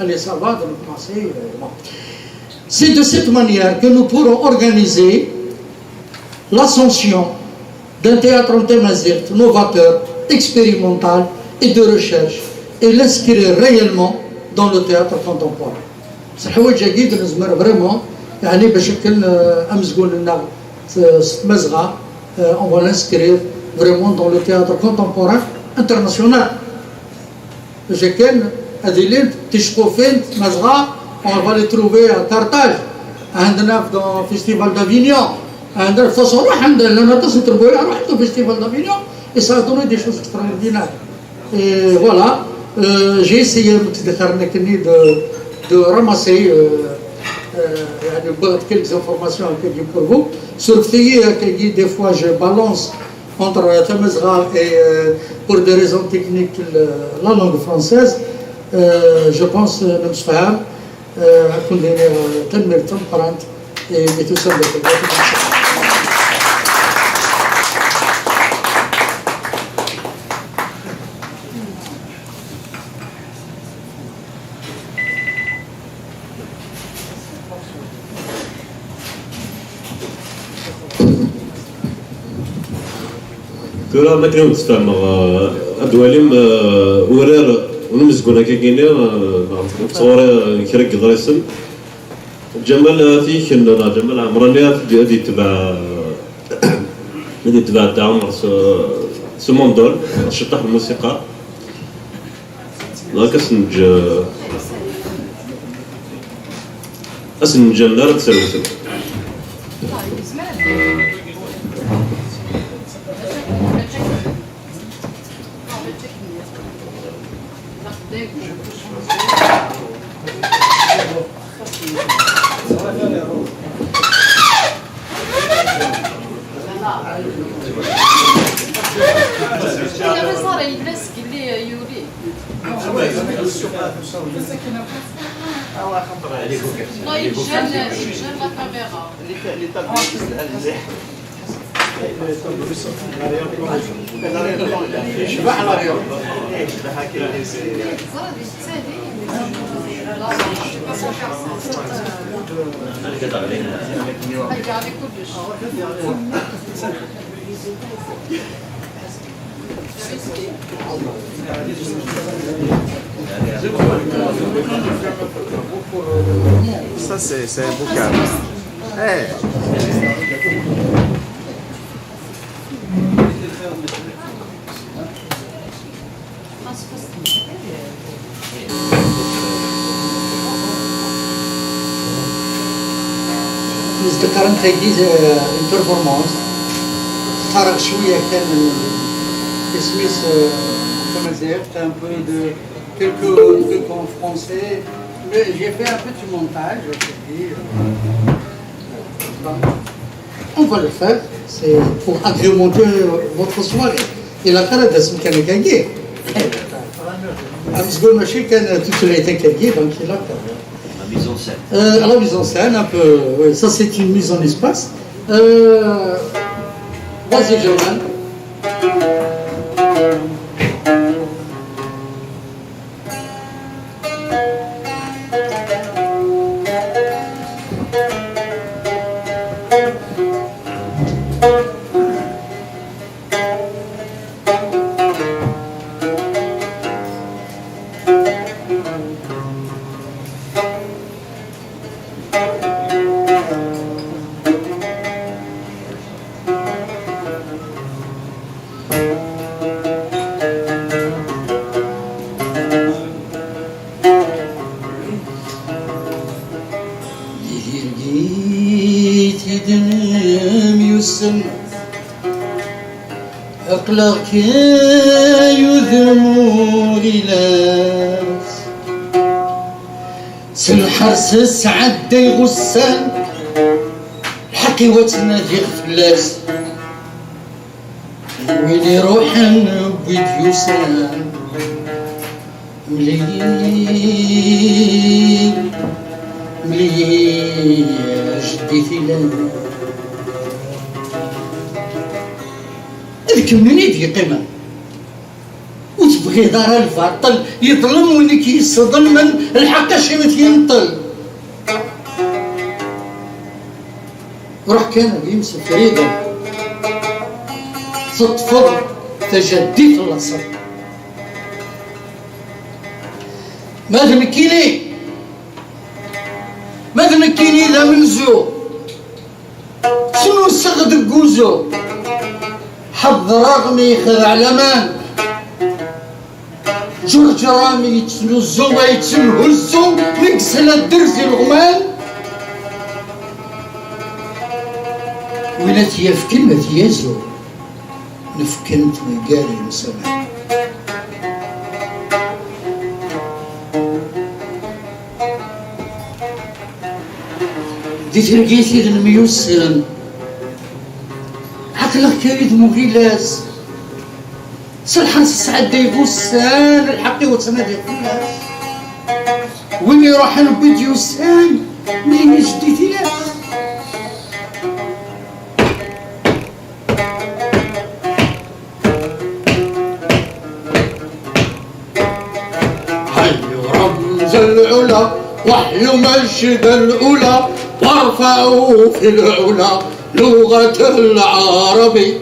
Speaker 1: اللي صافا commencer. C'est de cette manière que nous pourrons organiser l'ascension d'un théâtre tamazight novateur, expérimental et de recherche, et l'inscrire réellement dans le théâtre contemporain. C'est حوايج جديد نزمر vraiment يعني بشكل امزقون لنا مزغه on va l'inscrire vraiment dans le théâtre contemporain international. بشكل هذه تشقوا فين مزغه on va les trouver à Carthage, dans le festival d'Avignon. De toute façon, au festival d'Avignon, et ça a donné des choses extraordinaires. Et voilà, j'ai essayé de ramasser quelques informations pour vous. Sur le fait, des fois, je balance entre Tamazra et, pour des raisons techniques, la langue française. Je pense que nous sommes أكون تنمر تنقرنت بتسبب
Speaker 2: كرا ما كنا نتفاهم أدواليم ورار ونمزقون هكا كاينين تصوري كرك ضريسن جمال فيك جمال عمراني غادي يتبع تاع عمر سموندول شطح الموسيقى هاكا اسنج لا تسلسل
Speaker 3: Ça c'est un beau cadre. Hey.
Speaker 1: ذكرت هذه البرفورمانس خرج شويه كان اسميس تمازيغ un peu de quelques trucs en français, mais j'ai fait un petit montage. On va le faire, c'est pour agrémenter votre soirée. Et la cara d'Asm كان gagné. أمزقول ماشي كان tout cela était gagné, donc il a
Speaker 4: La mise en scène.
Speaker 1: La mise en scène, un peu, oui, ça c'est une mise en espace. Vas-y, Johan. يسن أقلق يذمو غلاس سلحرس سعد دي غسان الحقي وتنادي غفلاس ويلي روحن بيد يسان مليل مليل جدي ثلان هذيك منين يدي قيمة وتبغي دار الباطل يظلم وينك يصدم من الحق شمت ينطل روح كان يمسك فريدة تطفر تجدي في الأصل ماذا مكيني ماذا مكيني ذا منزو شنو سغد قوزو حظ رغمي خذع لمان جرج رامي يتنزو ما يتنهزو نكسل الدرزي الغمان ولا تيفكن ما تيازو نفكنت وقالي المسامح دي ترقيتي الميوسن عقلك كريد مغيلاس سلحان السعد دي بوسان الحقي وتنادي غلاس وين يروح نبيد يوسان منين جديتي لاس حي رمز العلا وحي مجد الأولى وارفعوا في العلا لغة العربي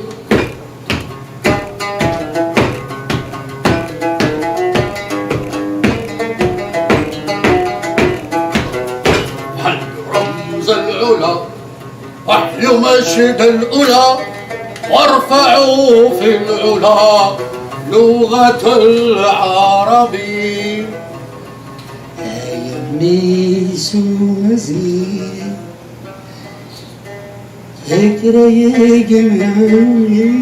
Speaker 1: حي رمز العلا وحي مجد الأولى وارفعوا في العلا لغة العربي ميسو مزيد ذكرى يا جمالي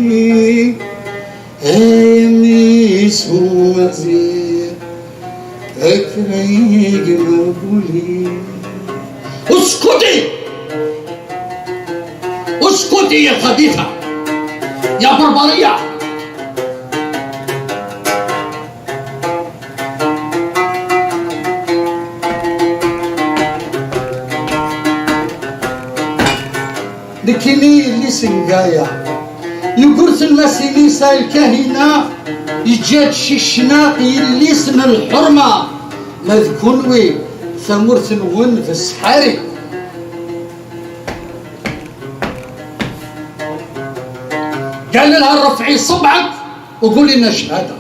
Speaker 1: ميسو مزيد ذكرى يا جمالي اسكتي اسكتي يا خبيثة يا بربرية لكني اللي سنقايا يقرث المسينيسا الكاهنة يجاد شيشنا اللي سن الحرمة مذكون وي ثمرث ون في السحاري قال لها رفعي صبعك وقولي لنا شهادة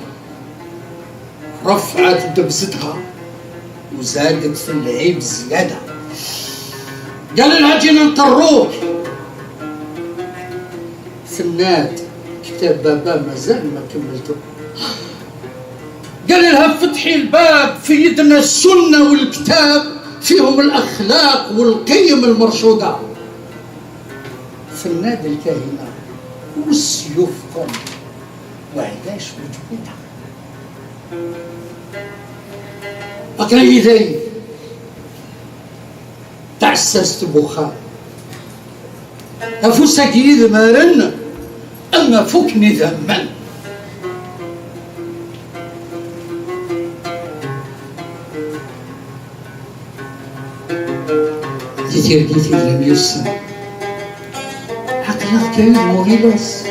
Speaker 1: رفعت دبستها وزادت في العيب زيادة قال لها جينا نقروك سنات كتاب بابا مازال ما كملته قال لها فتحي الباب في يدنا السنة والكتاب فيهم الأخلاق والقيم المرشودة سناد الكاهنة وسيوفكم وعلاش وجبتها أقرأ يدي تعسست بخار أفوسك إذا ما رن أما فكني ذما جيتي لم يسن عقلك كاين مغيلاس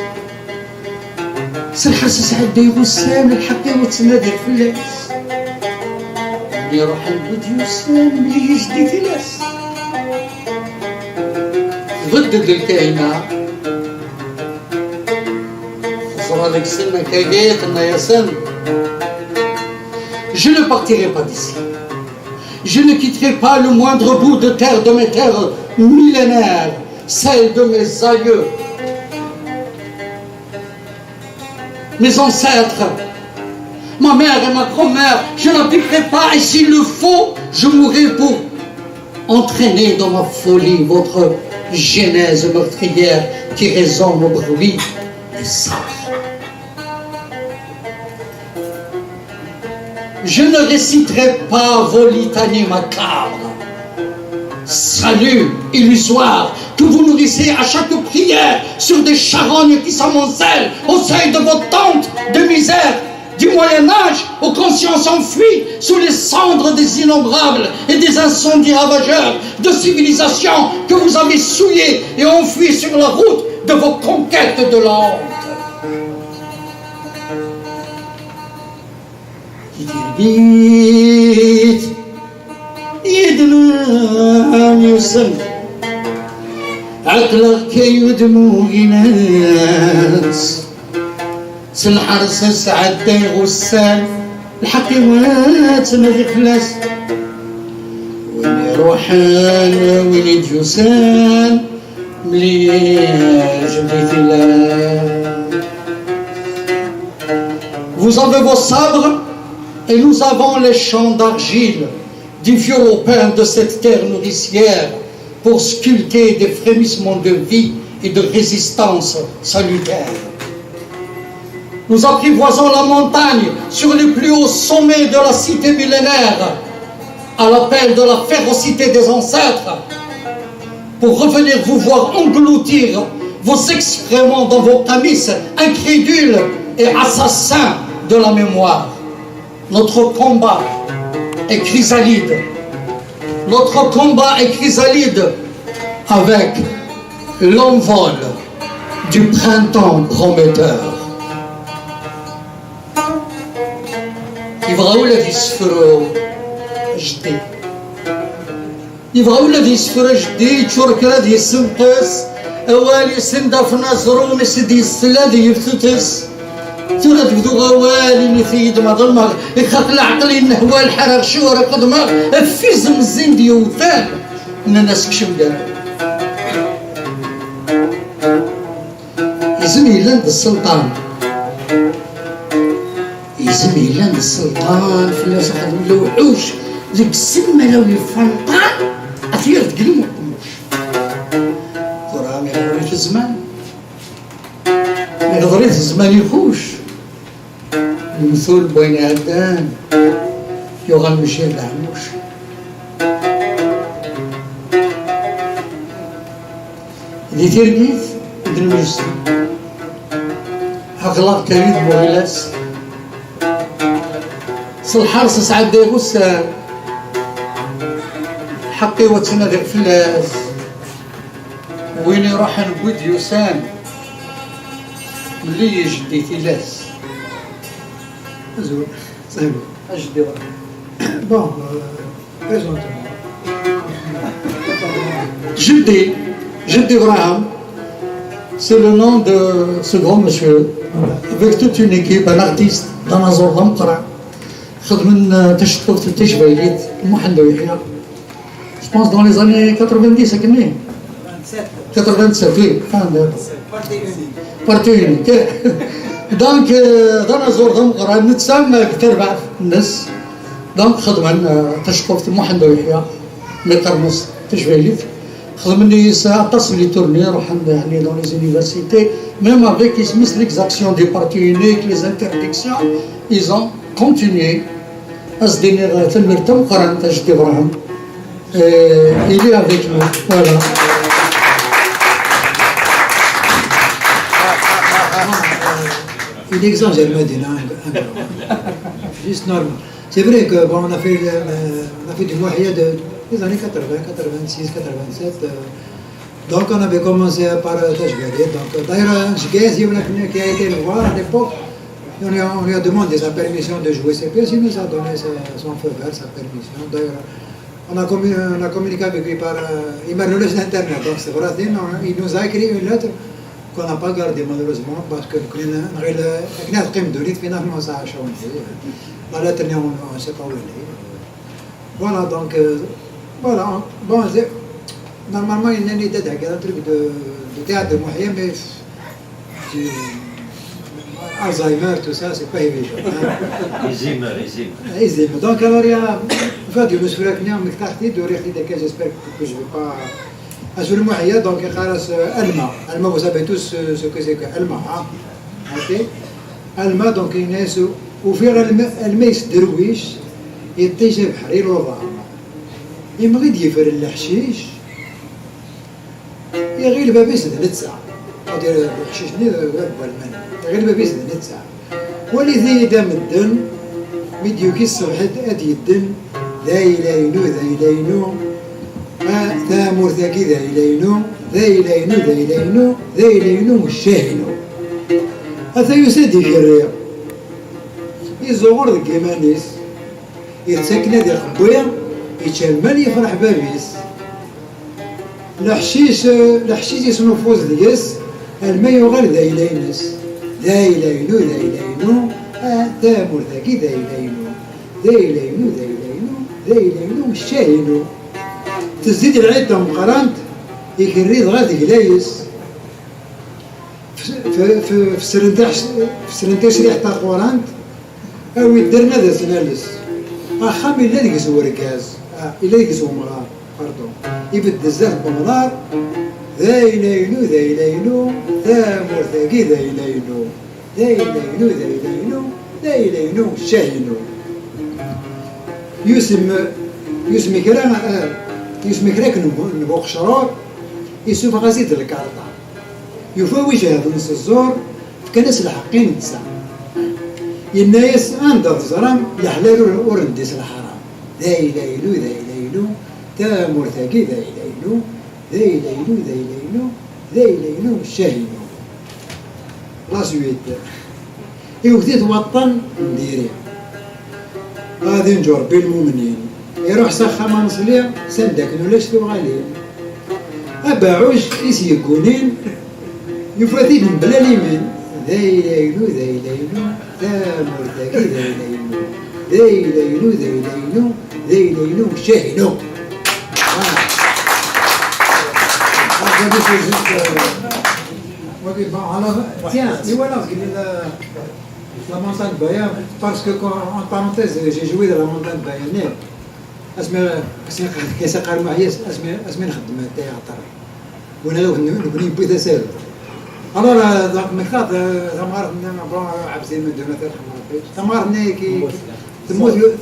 Speaker 1: سلحس سعد يغسان الحقي وتنادي الفلاس اللي يروح البيت يوسان اللي يجدي فلاس ضد الكائنات صار هذيك السنة كايت يا سن Je ne partirai pas d'ici. Je ne quitterai pas le moindre bout de terre de mes terres millénaires, celle de mes aïeux, mes ancêtres, ma mère et ma grand-mère. Je n'abdiquerai pas et s'il le faut, je mourrai pour entraîner dans ma folie votre genèse meurtrière qui résonne au bruit des sabres. Je ne réciterai pas vos litanies macabres, salut illusoire que vous nourrissez à chaque prière sur des charognes qui s'amoncellent au seuil de vos tentes de misère du Moyen-Âge aux consciences enfuies sous les cendres des innombrables et des incendies ravageurs de civilisation que vous avez souillés et enfouis sur la route de vos conquêtes de la honte. عقلك يدمو يناس سالحرس سعدي غسان الحكيمات نغفلاس وين روحان وين جوسان مليح جبيتي لا. Vous avez vos sabres et nous avons les champs d'argile du vieux pain de cette terre nourricière pour sculpter des frémissements de vie et de résistance salutaire. Nous apprivoisons la montagne sur les plus hauts sommets de la cité millénaire à l'appel de la férocité des ancêtres pour revenir vous voir engloutir vos excréments dans vos tamises incrédules et assassins de la mémoire. Notre combat est chrysalide. Notre combat est chrysalide avec l'envol du printemps prometteur. يبغاو ولاد يسفروا جدي يبغاو ولاد يسفروا جدي تشوركرا ديال السنقس اوالي سندا في نازرو مسدي السلا ديال يفتتس تورا تبدو غوالي نثيد ما ظلمه يخاف العقل النهوى الحرار شورا قدمه الفيزم الزين ديال وثان من الناس كشم دار يزمي لند السلطان يسمي لنا السلطان في الناس خدم الوحوش ذيك السمه لو يفنطان اثير تقلم ترى ما يغريش الزمان ما يغريش الزمان يخوش المثول بوين عدان يغل مشي العموش اللي ترقيت يدلو يسمى أغلاق كريد مغلاس الحرس سعد يغوس حقي وتنادق فلاس وين يروح نبود يوسان ملي جدي تلاس زوين صحيح اجدي بون جدي ابراهيم c'est le nom de ce grand monsieur avec toute une équipe, un artiste dans la zone d'Amqara. خدمنا تشتغل في التجبيليت المحن ويحيى je pense dans les années 90 كني 87 oui بارتي يونيك دونك دانا زور دمقرا نتسمى كتربع الناس دونك خدمنا تشتغل في المحن ويحيى مقرمص تجبيليت خدمني ساعة لي تورني روحنا يعني dans les universités même avec l'exaction du parti unique les interdictions ils ont continué أصدقائي في المرتم قرن تجدي إبراهيم il est avec nous voilà
Speaker 5: il exagère Medina juste normal c'est vrai que bon, on a fait du Mouahia des années 80, 86, 87 donc on avait commencé par Tajbeli donc d'ailleurs Jgaz qui a été le voir à l'époque on lui a demandé sa permission de jouer ses pièces, il nous a donné son feu vert, sa permission. D'ailleurs, on a communiqué avec lui par email internet. Donc c'est vrai, il nous a écrit une lettre qu'on n'a pas gardée malheureusement parce que finalement ça a changé. La lettre, on ne sait pas où elle est. Voilà, donc, voilà. Bon, normalement, il y a une idée d'un truc de théâtre de Mouahia, mais Alzheimer, tout ça, c'est pas évident. Alzheimer. Donc, alors, il y a. En fait, je me suis réfléchi à mes cartes de j'espère que je ne vais pas Sur le moyen, donc, Alma. Alma, vous savez tous ce que c'est que Alma. Hein? Ok? Alma, donc, il est au fur et à mesure درويش يتجه بحرير الوضع. يبغي يفر الحشيش يغير بابيس 3 ساعات. هذا الحشيش بالمن. يغير بابيس 3 ساعات. ولذي دام الدن ميديوكي الصبح أدي الدن ذا إلينو ذا إلينو ذا مرتكي ذا إلينو ذا إلينو ذا إلينو ذا إلينو مشاهنو هذا يسدي كريا يزور ذا كيمانيس يتسكن ذا قبويا يتشمل يفرح بابيس الحشيش يسمو فوز ديس الماء يغال ذا إلينس ذا إلينو ذا إلينو ذا مرتكي ذا إلينو ذا إلينو ذا إلينو ذا إلينو مشاهنو تزيد العدة مقارنت يكري غادي قلايس في سرنتاش ريح تاع قورانت او يدرنا ذا سنالس اخام الا ديك سو ركاز الا ديك سو مغار باردون يبد الزهر بمنار ذا إلينو ذا إلينو ذا مرتقي ذا إلينو ذا إلينو ذا إلينو ذا إلينو شاهنو يسمي كلام يسمي كراك نبوق شرار يسوف غازيد الكارطة يفاوي جهد نص الزور فكناس الحقين نتسا الناس عند الزرام يحلالو الأورنديس الحرام ذا إلينو ذا إلينو ذا مرتقي ذا إلينو ذا إلينو ذا إلينو ذا إلينو شاهنو لا سويت يوكتيت وطن نديري غادي نجور بالمؤمنين يروح سخا ما نصلي سندك ولاش تبغالين أباعوش يسيقونين يفاتين بلا اليمين ذا إلينو ذا إلينو ذا مرتقي ذا إلينو ذا إلينو ذا إلينو ذا إلينو شاهنو Ok, bon, alors, tiens, et voilà, la montagne Bayern, parce que, en parenthèse, j'ai joué dans la montagne bayernaise. كيسا قال معايا اسمي نخدم التياتر وانا نبني بيت اسال انا دونك مكتاب تمارت عبد المدن مثلا تمارت كي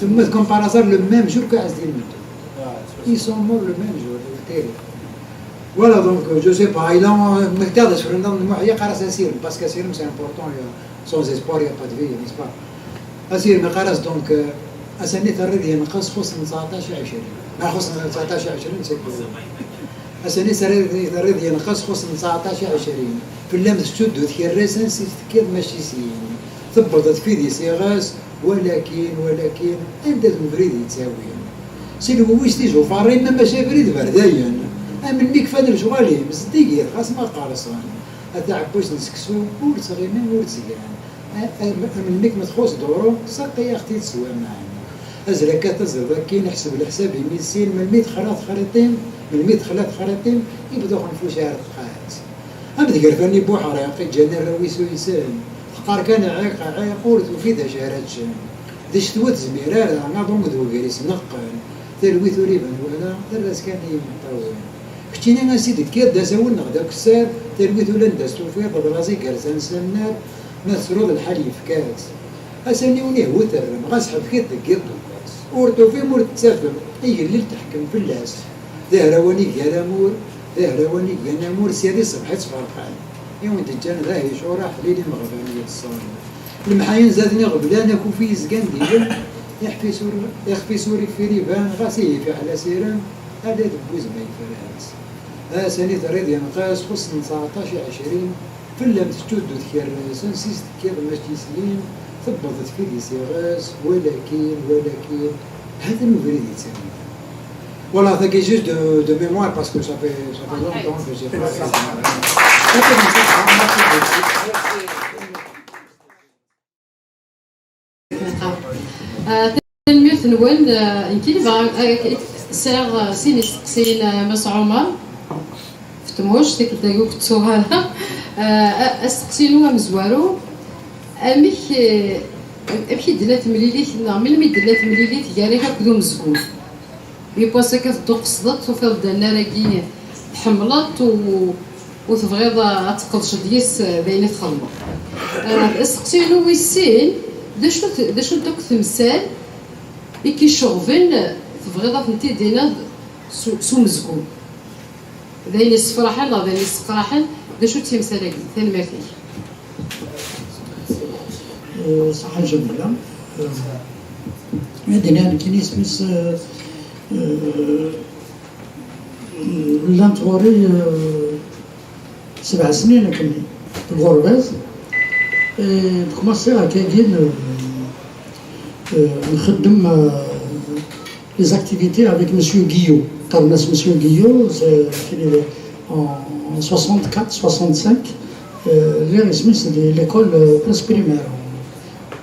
Speaker 5: تموت كومبارازار لو ميم جور كو عبد المدن ils sont morts le même jour voilà donc je sais pas il a مكتاب sur النظام معايا قراص اسير parce que c'est important sans espoir il y a pas de vie n'est-ce pas اسير مقراص donc أسنيت الرد ينقص خص من 19 20 ما خص من 19 20 سكر أسنيت الرد ينقص خص من 19 20 في اللمس تشد وتكرسن كيف ماشي سين ثبطت في دي سيغاس ولكن أنت المفريد يتساوي سيلو ويش تيجو فارين ما ماشي فريد بردايا من ميك فادر شغالي مصدقي خاص ما قارصان أتعبوش نسكسو ولد صغيرين ولد صغيرين من ميك متخوص دورو ساقي أختي تسوى معانا أزركات أزركي نحسب الحساب يميسين من 100 خلاط خريطين من 100 خلاط خريطين يبدو خنفو شهر دقات أبدا قرفاني بوحراقي جاني الرويس ويسان فقار كان عايق ورد وفيدا شهرات شان ديش توت زميرار أنا ضمد وقريس نقل تلويث ريبا ولا ترس كان يمطول كتينا نسيت كير داساول نغدا كسار تلويث ولندس توفير برازي كرسان سنار نسرود الحليف كاس أساني ونيه وتر غاسحب كيت دقيقو ورتو في مور تسافر أي اللي تحكم في اللاس ذهرواني كرامور ذهرواني كنامور سيادي صبحت فرقان يوم تجان ذاهي شورا حليلي مغربانية الصالح المحاين زادني غبلان كوفي زقان ديال يخفي سوري في ريبان غاسيه في على سيران هذا دبوز ما يفرهاس ساني تريد ينقاس خص من 19 20 في اللم تجود تكرسن سيست كير ماشي سليم ثبطت في دي سيغاس ولكن هذا المفرد يتسمى voilà ça qui est juste de mémoire parce que ça fait longtemps que j'ai pas fait
Speaker 6: تنمية نوال يمكن ساغ سين مس عمر فتموش ديك الدايوك تسوها استقسينو مزوارو أميك دلات مليليت ملي دلات مليليت جاري هكذا مزقوف يباسا كتدوق صدق وفي الدنا راكي تحملت وتبغيض تقدش ديس بين تخدمو استقسينو ويسين داشو دوك تمثال كي شغفن تبغيض انت دينا سو مزقون داين السفراحل لا داين السقراحل داشو تمثال ثاني ما فيه
Speaker 1: صحة جميلة هذه كاين اسميس لانتغوري 7 سنين كني في الغرباز كوماسي هكاكين نخدم les activités avec Monsieur Guillot. Carlos Monsieur Guillot, en 64-65, c'est l'école presque primaire.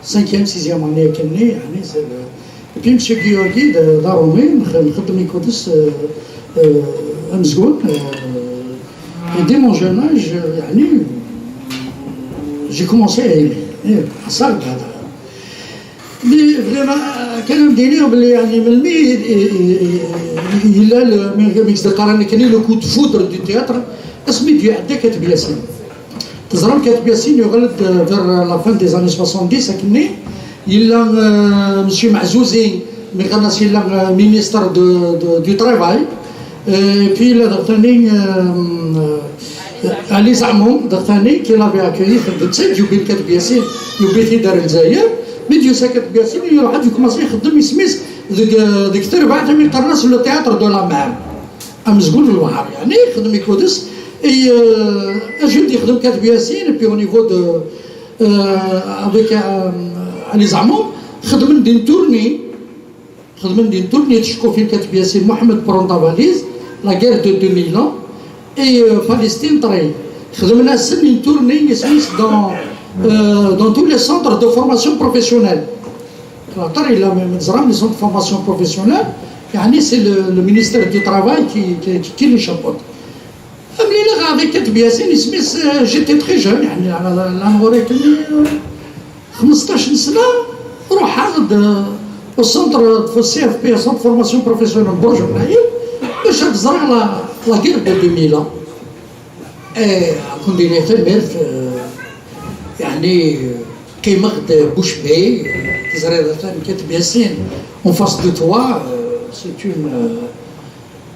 Speaker 1: 5e, 6e année كني يعني et puis Monsieur Guillot dit دارومي نخدم يكودس أمزغون. Et dès mon jeune âge, j'ai commencé à aimer. Ça, mais vraiment, quand on dit il a le coup de foudre du théâtre, اسمي ديال عدا كاتب ياسين. تزرم كاتب ياسين يغلط vers la fin des années 70 كني إلا مسيو معزوزين مي كناس إلا مينيستر دو ترافاي. puis là ثاني علي زعمهم ثاني كي لافي اكيي خدمت يوبي كاتب ياسين يوبي تيدار الجزائر ميديو ساكت بياسين يروح عاد يكمل يخدم يسميس ديك تربع تمي قرناس لو تياتر دو لا مار امزغول البحر يعني يخدم يكودس اي اجود يخدم كاتب ياسين بي او نيفو دو افيك علي زعمهم خدم دين تورني تشكو فين كاتب ياسين محمد برونطافاليز لا غير دو 2000 ans et Palestine طري خدمنا سنين تورني يسميس dans tous les centres de formation professionnelle. Il a même les centres de formation professionnelle, c'est le ministère du Travail qui les chapeaute. Avec كاتب ياسين j'étais très jeune يعني على 15 سنة نروح عاد au centre في السي اف بي centre de formation professionnelle برج بنايل باش نزرع لا غير دو 2000 كون ديني تمر يعني كيما غد بوشبي تزرع كاتب ياسين en face de toi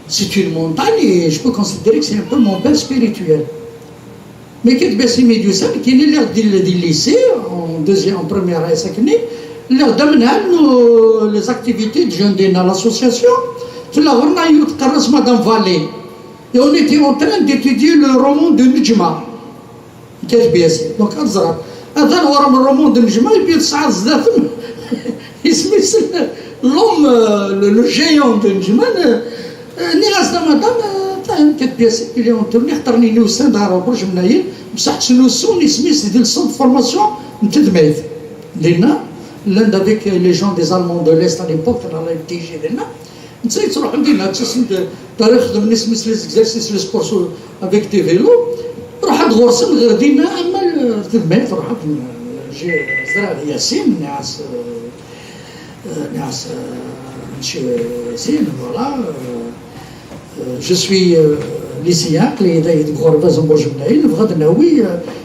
Speaker 1: c'est une montagne et je peux considérer que c'est un peu mon père spirituel. Mais كاتب ياسين ميديوسان كاين اللي ديال الليسي en première année ساكنين اللي خدمنا له les activités de jeunes ديالنا l'association تلا غرنا يتقرص مدام فالي et on était en train d'étudier le roman de Nejma كاتب ياسين دونك أزرق هذا هو من الرومان de Nejma يبي تسعة زدات اسمي l'homme le géant de Nejma نيغاس مدام كاتب ياسين اللي اونتورني خطرني نوسان دار برج منايل بصح شنو سون اسمي ديال سونت فورماسيون نتا دمايت لينا l'un avec les gens des Allemands de l'Est à l'époque dans la FTG ديالنا نسيت تروح عندنا تسند تاريخ خدم نسمس لي زيكزارسيس لي سبور افيك دي فيلو روح عند غورسن غير دينا اما تدميت روح جي زرع ياسين ناس ماشي ياسين فوالا جو سوي ليسيان اللي داير غرباز برج بنايل بغا النووي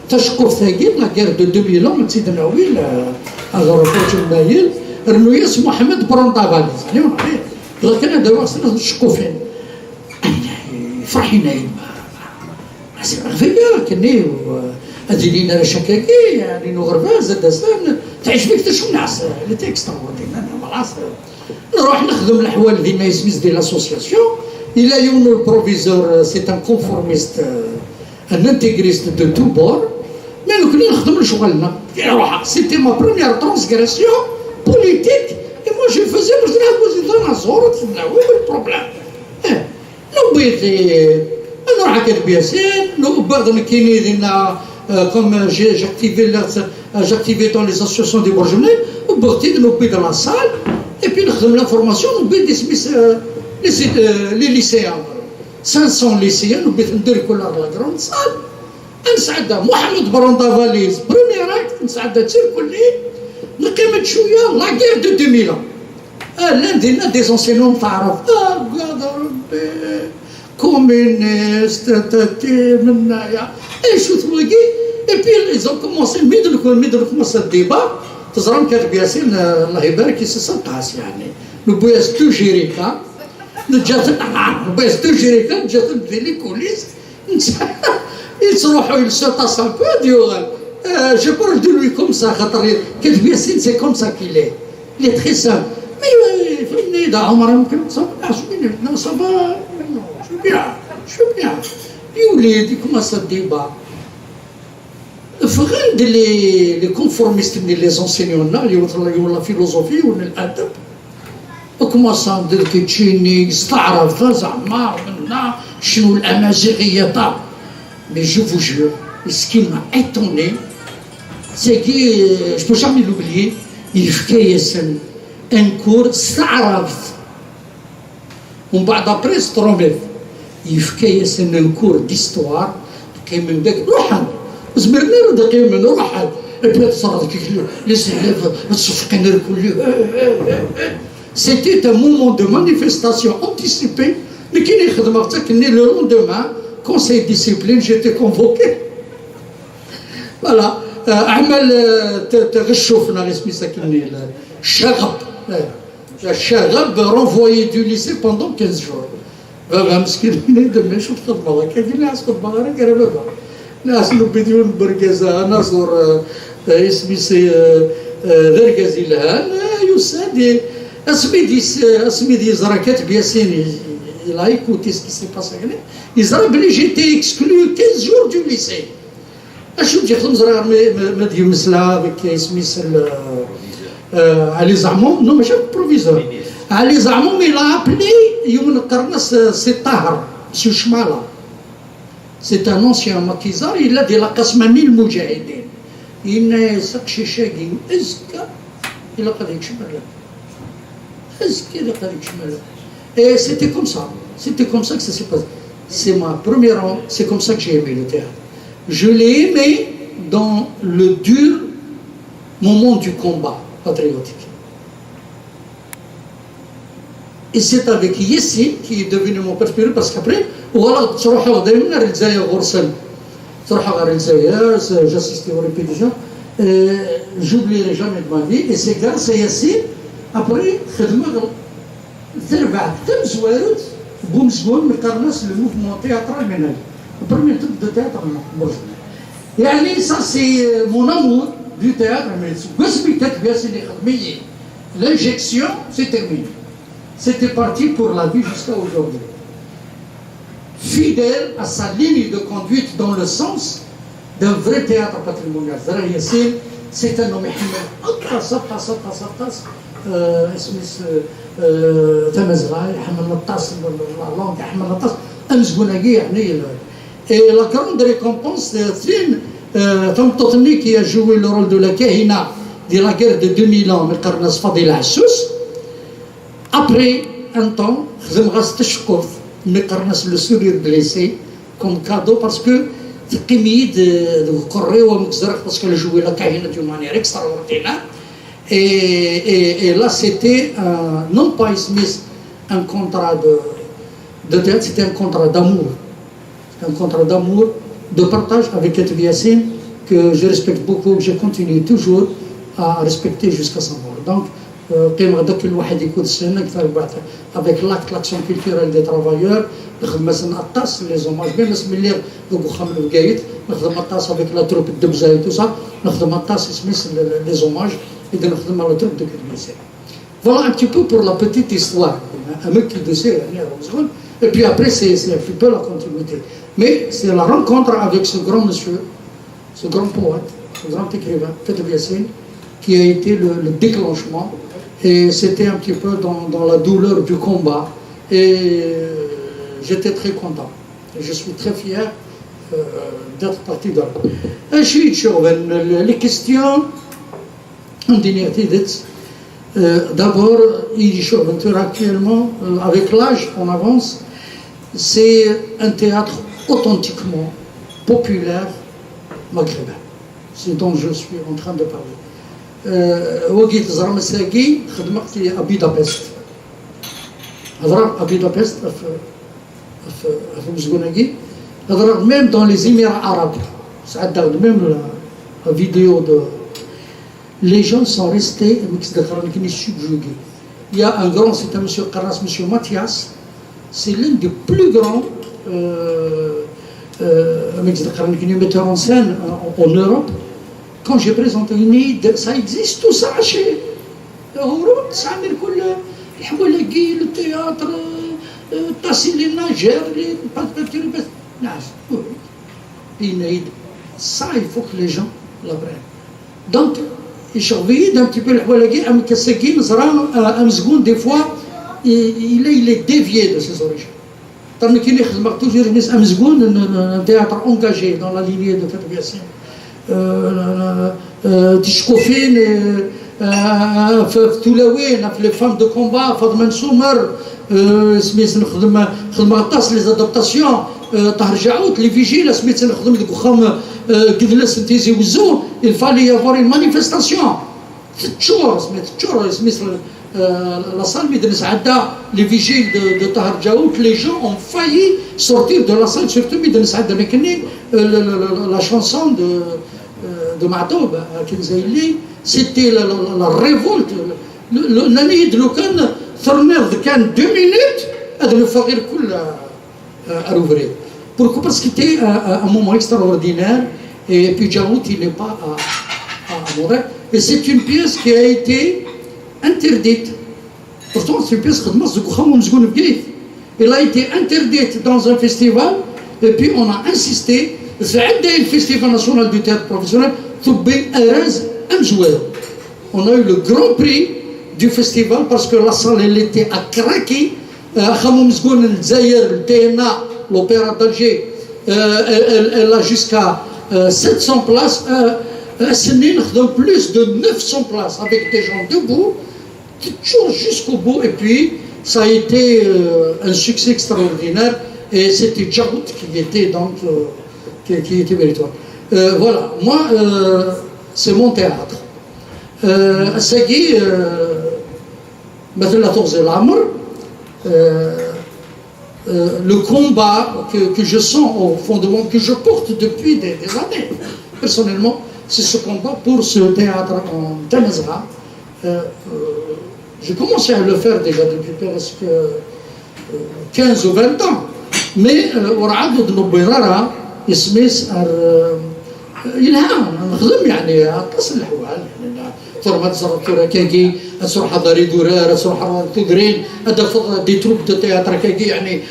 Speaker 1: تشكر ثاقيل لا غير دو 2000 ans تزيد النووي غرباز برج بنايل رنوياس محمد برونطافاليز اليوم لكن هذا وصلنا نشكو فين فرحينا غفية كني هذه لينا شكاكي يعني غرباز دازان تعيش فيك تشوف ناس اللي تيكسترا خلاص نروح نخدم الحوال ديما يسميس ديال لاسوسياسيون إلا يوم البروفيسور سي ان كونفورميست ان انتيغريست دو تو بور مي كنا نخدم شغلنا نروح سيتي ما بروميير ترانسغريسيون بوليتيك et moi je faisais parce que je dans la zone c'est là où le problème لو بيتي انا راح كاتب ياسين لو بعض كاينين دينا comme j'activais dans les associations des bourgeonnais وبغيت نوبي dans la salle et puis نخدم l'information نوبي ديسميس les lycéens 500 lycéens نوبي ندير كل لا grande salle نسعد محمد برونطافاليز بريمير اكت نسعد تسير كل ليل نقيمت شويه لا غير دو 2000 ans l'un des enseignants تعرف قاعد ربي كومونيست من اي شو تواقي اي بي ils ont commencé الميدل كومونسا الديبا تزرم كاتب ياسين الله يبارك يسسطاس يعني نبويس تو جيريكا نجات نبويس تو جيريكا نجات في لي كوليس يتروحوا يلسوطا سانكو ديوغال جو بارل دو لوي كوم سا خاطر كاتب ياسين سي كوم سا كيلي لي تخي سام مي فهمني دا عمر يمكن صافا شو صافا شو بيان يولي كومونسا الديبا فغند لي كونفورميست من لي زونسينيونا ولا فيلوزوفي ولا الادب وكوماسا ندير كيتشيني استعرض زعما منا شنو الامازيغيه طاب مي جو فو جور سكي ما ايتوني سي كي جو بو جامي لوبليي يفكايسن ان كور استعرض ومن بعد ابري ستروميف يفكايسن ان كور ديستوار كاين من داك روحا زمرنا ردقي من روحا بلا تصرف كيف لي سهلات تصفقين الكل C'était un moment de manifestation anticipée, mais qui n'est pas le lendemain, conseil de discipline, j'étais convoqué. Voilà. عمل تغشوفنا اسمي ساكنني الشغب renvoyé du lycée pendant 15 jours. بابا مسكين دمي شوف خدمه كيف اللي عسكر بغير قال بابا ناس بدون بركزه نصر اسمي سي دركزي لها يسادي اسمي زراكات بياسين il a écouté ce qui s'est passé يزرا بلي جيتي اكسكلو 15 jours du lycée اشو تجي خدم زرا ما دير مسلا بك اسمي علي زعموم نو ماشي بروفيزور علي زعموم il a appelé يوم القرنص سي طاهر مسيو شماله c'est un ancien maquisard il a dit la قسماني المجاهدين إن سقشي شاقي ازكى الى قضيك شماله Et c'était comme ça que ça s'est passé. C'est ma première, c'est comme ça que j'ai aimé le théâtre. Je l'ai aimé dans le dur moment du combat patriotique. Et c'est avec Yassine qui est devenu mon père spirituel parce qu'après, voilà, تروحوا دائما الجزائر غرسل تروحوا على الجزائر j'assistais aux répétitions j'oublierai jamais de ma vie et c'est grâce à Yassine. Après, خدمة تربع تم زوارد بومزغون مقرناس لو موفمون تياترال منال البروميير تروب دو تياتر برج يعني ça c'est mon amour du théâtre mais قسمي كاتب ياسين خدمية l'injection c'est terminé c'était parti pour la vie jusqu'à aujourd'hui fidèle à sa ligne de conduite dans le sens d'un vrai théâtre patrimonial Zara Yassine c'est un homme يحمل أطاس اسمي تمزغاي يحمل الطاس اللونغ يحمل الطاس امزغوناكي يعني et la grande récompense ثين تمططني qui a joué le rôle de la kahina de la guerre de 2000 ans من قرناص فضيلة عسوس après un temps خدم غاس تشقف من قرناص le sourire blessé comme cadeau parce que تقيميد قريوه مكزرق parce qu'elle jouait la kahina d'une manière extraordinaire. Et là, c'était non pas un contrat de théâtre, c'était un contrat d'amour. Un contrat d'amour, de partage avec Keteb Yassine, que je respecte beaucoup, que je continue toujours à respecter jusqu'à sa mort. Donc, avec l'acte, l'action culturelle des travailleurs, les hommages, bien avec la troupe de Bza et tout ça, les hommages. Et de notre le truc de Kédoussé. Voilà un petit peu pour la petite histoire. Un mec qui dessert, et puis après, c'est un petit peu la continuité. Mais c'est la rencontre avec ce grand monsieur, ce grand poète, ce grand écrivain, Kédou Yassine, qui a été le déclenchement. Et c'était un petit peu dans la douleur du combat. Et j'étais très content. Et je suis très fier d'être parti de là. Les questions. D'abord, actuellement, avec l'âge, on avance, c'est un théâtre authentiquement populaire maghrébin. C'est dont je suis en train de parler. وقيت زرا مساكي خدمت à Budapest. à Budapest في مزقوناكي هضر ميم دون لي زيميرا عرب ساعات داخل ميم لا فيديو دو لي جون سون ريستي ميكس دخل كني سوبجوغي يا ان غران سيت مسيو قراص مسيو ماتياس سي لين دي بلو غران ميكس دخل كني ميتور اون سين اون اوروب كون جي بريزونتي نيد سا اكزيست تو سا شي هو تسعمر كل الحوالاقي التياتر التصل للنجار بس نعم ينايد ça il faut que les gens l'apprennent donc يشغل un petit peu الحوالاقي ام كساكي مزرعه ام زقون دي فوا il est dévié de ses origines طبعا كاين اللي يخدم توجور الناس ام زقون تياتر انجاجي دون لا لينيه دو كتب ياسين تشكوفين في تلاوين في لي فام دو كومبا فاطمه سومر سميت نخدم غطاس لي زادابتاسيون طاهر جعوت لي فيجيل سميت نخدم ديك وخام كدلاس نتيزي وزو الفالي يافوار اون مانيفيستاسيون 3 شهور سميت لا سال ميدنس عدا لي فيجيل دو طاهر جعوت لي جون اون فايي سورتير دو لا سال سورتو ميدنس عدا ما كاين لا شانسون دو معطوب كي زي اللي سيتي لا ريفولت نانيد لو كان ثرنيض كان 2 مينوت هذا لو فقير كل اروفري pourquoi parce que c'était un moment extraordinaire et puis Djaout il n'est pas à Montréal et c'est une pièce qui a été interdite pourtant c'est une pièce خدمة زكوخام ومزقون بكيف elle a été interdite dans un festival et puis on a insisté في عدة الفيستيفال ناسيونال دو تhéâtre professionnel ثبي أراز أمزوار on a eu le grand prix du festival parce que la salle elle était à craquer خامو مزقون الجزائر التينا l'opéra d'Alger elle a jusqu'à 700 places السنين نخدم plus de 900 places avec des gens debout toujours jusqu'au bout et puis ça a été un succès extraordinaire et c'était Djaout qui était donc qui était méritoire voilà moi c'est mon théâtre ساقي مثل طغز العمر le combat que je sens au fond de moi, que je porte depuis des années personnellement, c'est ce combat pour ce théâtre en Tamazra. J'ai commencé à le faire déjà depuis presque 15 ou 20 ans mais ورعدد نبيرارا يسميس إلهام نخدم يعني أتصل الحوال يعني فرمات زرطورة كاكي أسرح حضاري دورار أسرح تقرين أدفق دي تروب دو تياتر كاكي يعني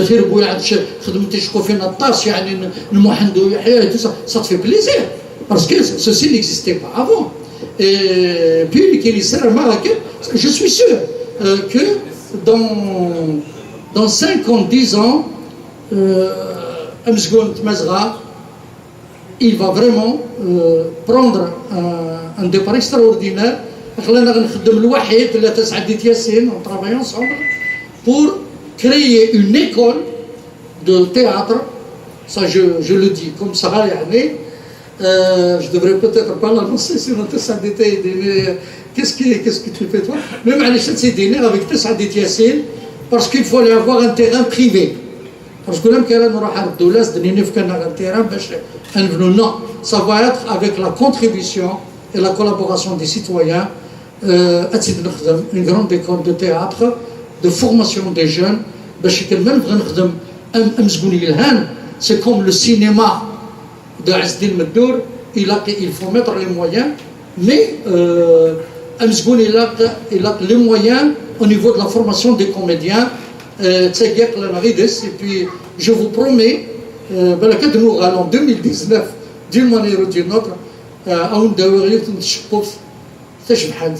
Speaker 1: خير بوي عاد خدمتي شكو فينا الطاس يعني نموحندو يحيى ça te fait plaisir parce que ceci n'existait pas avant et puis qu'il sert Maroc je suis sûr que dans 5 ans 10 ans Amzgoun Tmazra il va vraiment prendre un départ extraordinaire. خلينا نخدم الوحيد اللي تسعدت ياسين on travaille ensemble pour créer une école de théâtre ça je le dis comme ça يعني je devrais peut-être pas l'annoncer sinon تسعدت يديني qu'est-ce que tu fais toi mais معليش تسيديني avec تسعدت ياسين parce qu'il faut aller avoir un terrain privé parce que même كان نروح على الدولاس دنيني فكنا un terrain باش نبنوا non ça va être avec la contribution et la collaboration des citoyens une grande école de théâtre de formation des jeunes باش كمان بغا نخدم امزقوني الهان c'est comme le cinéma de Azdin Meddour il faut mettre les moyens mais امزقوني il a les moyens au niveau de la formation des comédiens تساقيق لنا غيدس et puis je vous promets بالك دموغ en 2019 d'une manière ou d'une autre أو نداوي نتشبوف تاش بحال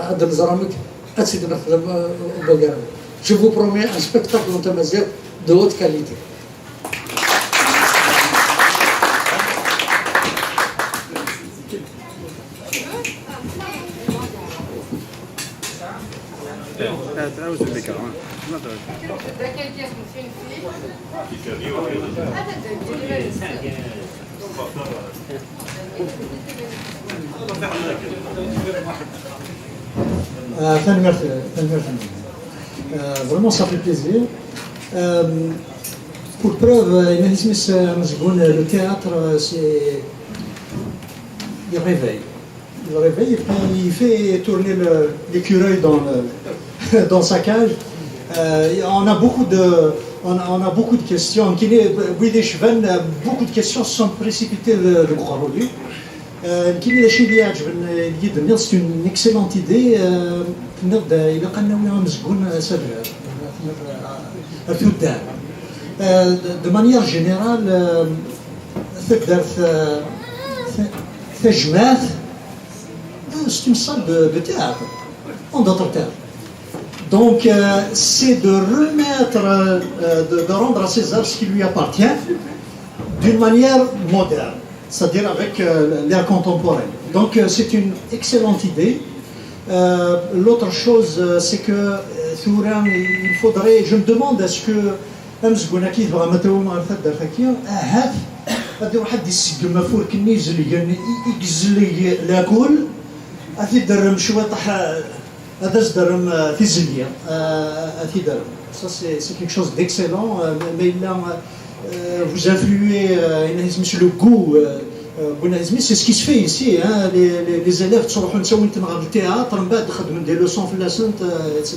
Speaker 1: هذا الزرامك أتسيد نخدم بوغارم je vous promets un spectacle en Tamazight de haute qualité.
Speaker 5: ثاني مرة Vraiment, ça fait plaisir. Pour preuve, le théâtre, c'est... Il réveille. Il réveille et puis il fait tourner l'écureuil dans sa cage. On a beaucoup de questions. Beaucoup de questions se sont précipitées de Gouaroli. C'est une excellente idée. De manière générale, c'est une salle de théâtre, en d'autres termes. Donc, c'est de remettre, de rendre à César ce qui lui appartient d'une manière moderne, c'est-à-dire avec l'ère contemporaine. Donc, c'est une excellente idée. L'autre chose, c'est que il faudrait, je me demande, est-ce que أكيد بغا متو ما عرفت دافاكيا هذا واحد يسقم مفور كني يجزلي لاكل أثي درم شوية طح هذا درم في زلية أثي درم ça c'est quelque chose d'excellent mais là vous influez le goût c'est ce qui se fait ici hein, les élèves تروحوا نسوي نتمغى بالتياتر من بعد نخدموا des leçons في لاسنت etc.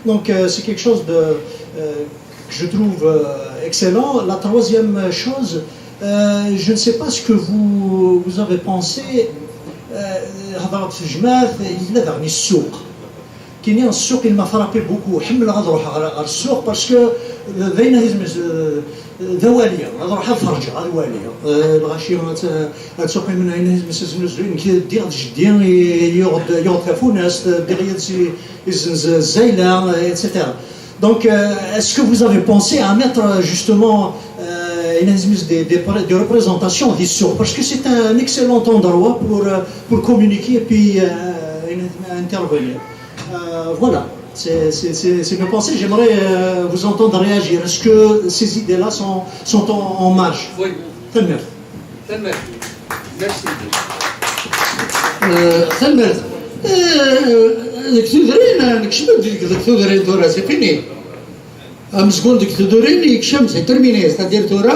Speaker 5: Donc c'est quelque chose de que je trouve excellent. La troisième chose, je ne sais pas ce que vous avez pensé. Il a dernier السوق. كاين السوق il m'a frappé beaucoup. حمل غنروح على السوق parce que بين ذواليه غنروح نفرج على الواليه الغاشيه السوق من هنا مسزمزين كي جدي يقعد فوناس دغيا الزايله etc. Donc, est-ce que vous avez pensé à mettre justement des représentations d'ici? Parce que c'est un excellent endroit pour communiquer et puis intervenir. Voilà, c'est mes pensées. J'aimerais vous entendre réagir. Est-ce que ces idées-là sont en marche?
Speaker 7: Oui.
Speaker 5: Très bien.
Speaker 7: Merci.
Speaker 1: Très ديك تدرين نكشمت ديك تدرين تورا سي فيني مسكون ديك تدرين يكشم سي ترميني ستادير تورا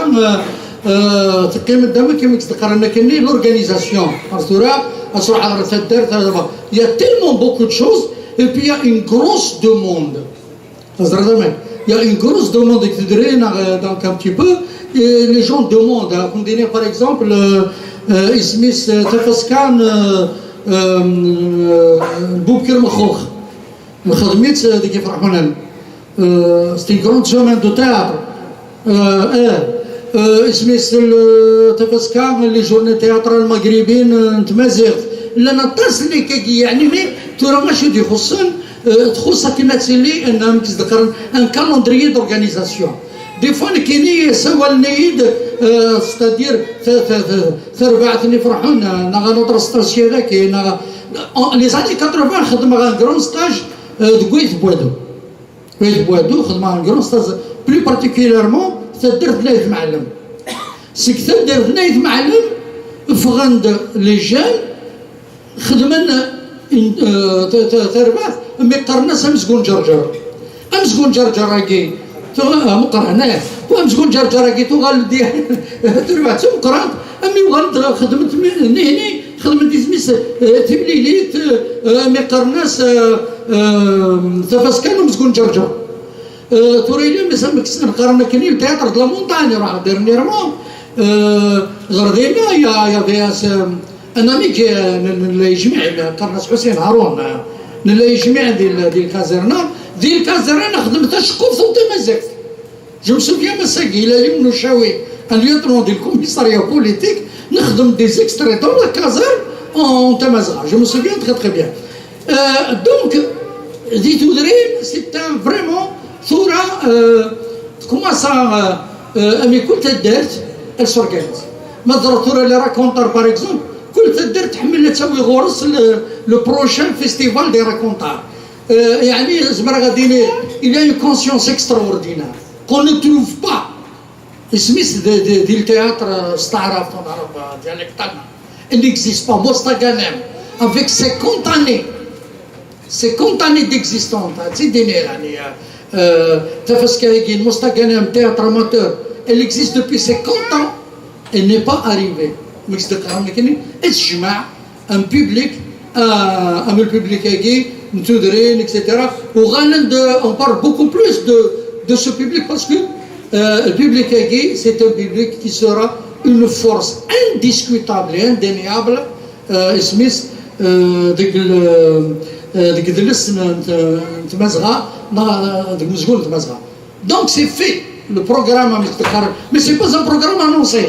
Speaker 1: تقيم قدامك كيما تقرا كني لورغانيزاسيون تورا اسرع على تدار دابا يا تيلمون بوكو دو شوز اي بي يا اون غروس دوموند زعما يا اون غروس دوموند ديك تدرين دونك ان بتي بو لي جون دوموند كون ديني باغ اكزومبل اسميس تفسكان بوبكر مخوخ خدمت ديك فرحونا ستي كروند سومان دو تياتر اسميس تفسكان لي جورني تياتر المغربيين تمازيغ لان الطاس اللي كي يعني مي تورا ماشي دي خصن تخص كيما تسلي انهم كيذكر ان كالندريي دورغانيزاسيون دي فوا كاينين سوا النيد ستادير ثربعتني فرحونا نغا نوتر ستاسيون هذا كاين لي زاني 80 خدم ان كرون ستاج دويت بوادو خدم ان كرون ستاج بلو بارتيكوليرمون درت نايف معلم سي كثر درت نايف معلم فغند لي جان خدمن تربات مي قرناس مسكون جرجر امسكون جرجر راكي مقرناه وامسكون جرجر راكي تو غالدي تربات مقران امي وغند خدمت هني خدمت سميس تبليليت مي قرناس تفاسكان ومسكون جرجر توريلي مسمك قرنا كني التياتر د لا مونتاني راه ديرنييرمون غردينا يا فياس انا ميك اللي يجمع قرناس حسين هارون اللي يجمع ديال الكازرنا خدمت شقوف صوت مازال جو سوفيان مساكي الى اليوم نشاوي اليوترون ديال الكوميساريا بوليتيك نخدم دي زيكستري دون لا كازر اون تمازغ جو مو سوفيان تري تري بيان دونك دي تودرين سي ان فريمون ثورة كوماسا امي كل تدارت السورغانيز ما درت ثورة لي راكونتار باغ اكزومبل كل تدارت تحمل تسوي غرس لو بروشان فيستيفال دي راكونتار يعني زعما غادي il y a une conscience extraordinaire qu'on ne trouve pas سميت ديال التياتر استعرف تنعرف ديالكتالنا il n'existe pas Mostaganem avec 50 années c'est compte années d'existence. C'est des théâtre amateur, elle existe depuis 50 ans, elle n'est pas arrivée. Un public, un public etc. On parle beaucoup plus de ce public parce que le public c'est un public qui sera une force indiscutable et indéniable. Smith donc c'est fait le programme, mais c'est pas un programme annoncé.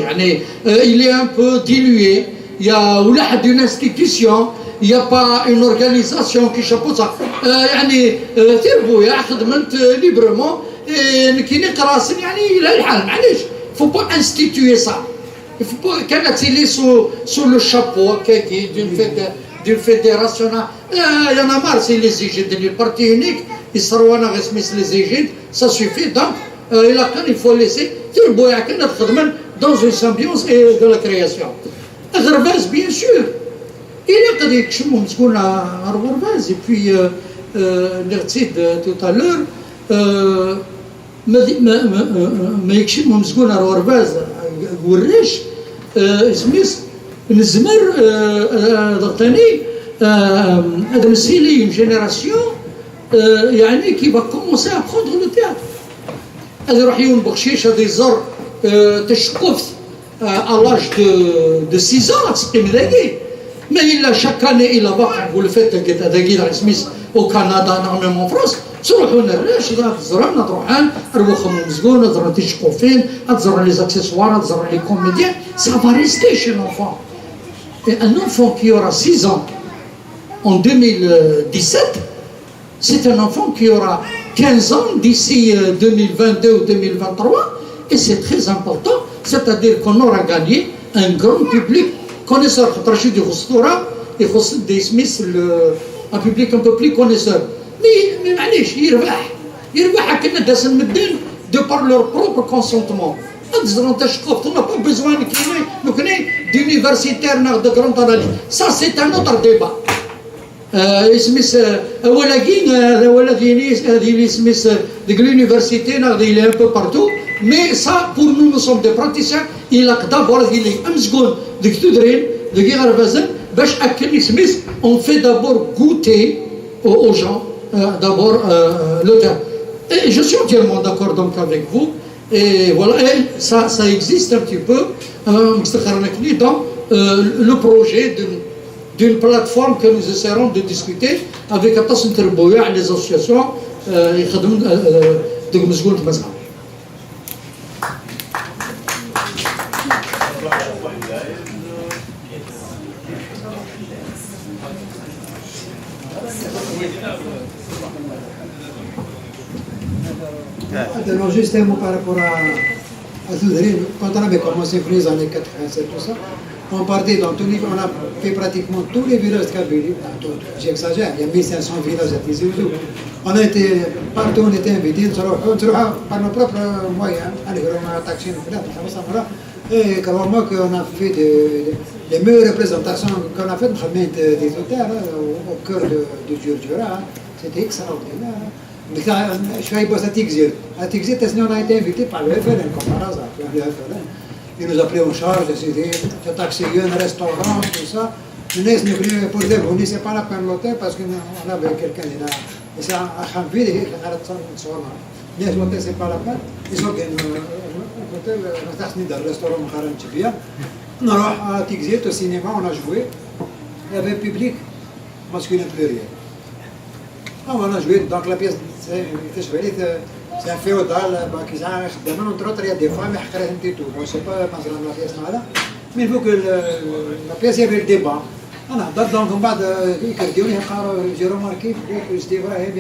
Speaker 1: Il est un peu dilué. Il y a une institution, il n'y a pas une organisation qui chapeaute ça. Il librement et qui il faut pas instituer ça. Il faut pas qu'elle est sous le chapeau d'une fédération. Il y en a marre, c'est les égides. Le parti unique, ils seront les égides, ça suffit. Donc, il faut laisser dans une symbiose et de la création. Gharbaz, bien sûr. Il y a des choses qu'on a Gharbaz. Et puis, l'Ertid tout à l'heure, ما يكشف مسكون غرباز وريش سميس نزمر ضغطاني هذا مسيلي جينيراسيون يعني كي va commencer à prendre le théâtre. هذا راح يون بخشيش هذا يزر تشقف à l'âge de 6 ans تسقيم ذاكي ما إلا chaque année إلا باقي vous le faites ذاكي dans سميس au Canada énormément en France. تروحوا للراش تزرع نروحان روخهم مزقون تزرع تشقوفين تزرع لي زاكسيسوار تزرع لي كوميديان ça va rester chez l'enfant. Et un enfant qui aura 6 ans en 2017, c'est un enfant qui aura 15 ans d'ici 2022 ou 2023, et c'est très important, c'est-à-dire qu'on aura gagné un grand public connaisseur. Rachid Roustora et des Smith, un public un peu plus connaisseur. Mais معليش يربح كنا داس المدن de par leur propre consentement. On n'a pas besoin d'universitaires de grande analyse. Ça, c'est un autre débat. L'université, il est un peu partout. Mais ça, pour nous, nous sommes des praticiens. Il a d'abord on fait d'abord goûter aux gens d'abord le terme. Et je suis entièrement d'accord donc avec vous. Et voilà, et ça existe un petit peu dans le projet d'une plateforme que nous essaierons de discuter avec les associations de Mzgoul Mazra.
Speaker 5: Alors juste un mot par rapport à Zoudri. Quand on avait commencé dans les années 87, tout ça, on partait dans tous les, on a fait pratiquement tous les villages de Kabylie. J'exagère, il y a 1500 villages à Tizi Ouzou. On a été partout, on était invités, par nos propres moyens. On a taxi, et carrément qu'on a fait les meilleures représentations qu'on a faites, des auteurs au cœur de Djurdjura. C'était extraordinaire. شوي بس أتيجزيت on a été invité par le FLN comme par hasard. Le FLN, ils nous a pris en charge, de taxi, un restaurant, tout ça. Nous nous pris pour dire vous c'est pas la peine l'hôtel parce qu'on avait quelqu'un là. Et c'est à Khamville et à la Tsarna. L'hôtel c'est pas la peine. Ils ont gagné l'hôtel, on a tenu dans le restaurant Kharan Tchibia. On a à Tigzit au cinéma, on a joué. Il y avait public masculin pluriel. On a joué, donc la pièce, c'est un féodal, entre autres, il y a des femmes qui tout. Je ne sais pas, la pièce là, mais il faut que la pièce, il y avait le débat. Donc, j'ai remarqué que c'est vrai, il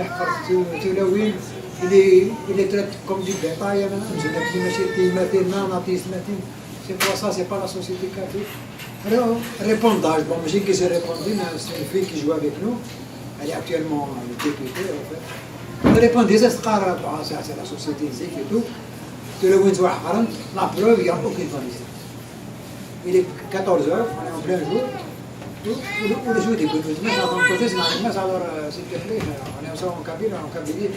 Speaker 5: est traité comme du bétail. C'est pour ça, c'est pas la société catholique. Alors, répondage, bon, j'ai qui s'est répondu, c'est une fille qui joue avec nous. Elle est actuellement députée, en fait. Elle répond des escars, c'est la société zik et tout. Tu le vois, la preuve, il n'y a aucune femme ici. Il est 14h, on est en plein jour. ولا شو يقول الناس عندهم كوتيسنا الناس على سيت فليح انا سواء كبير او كبير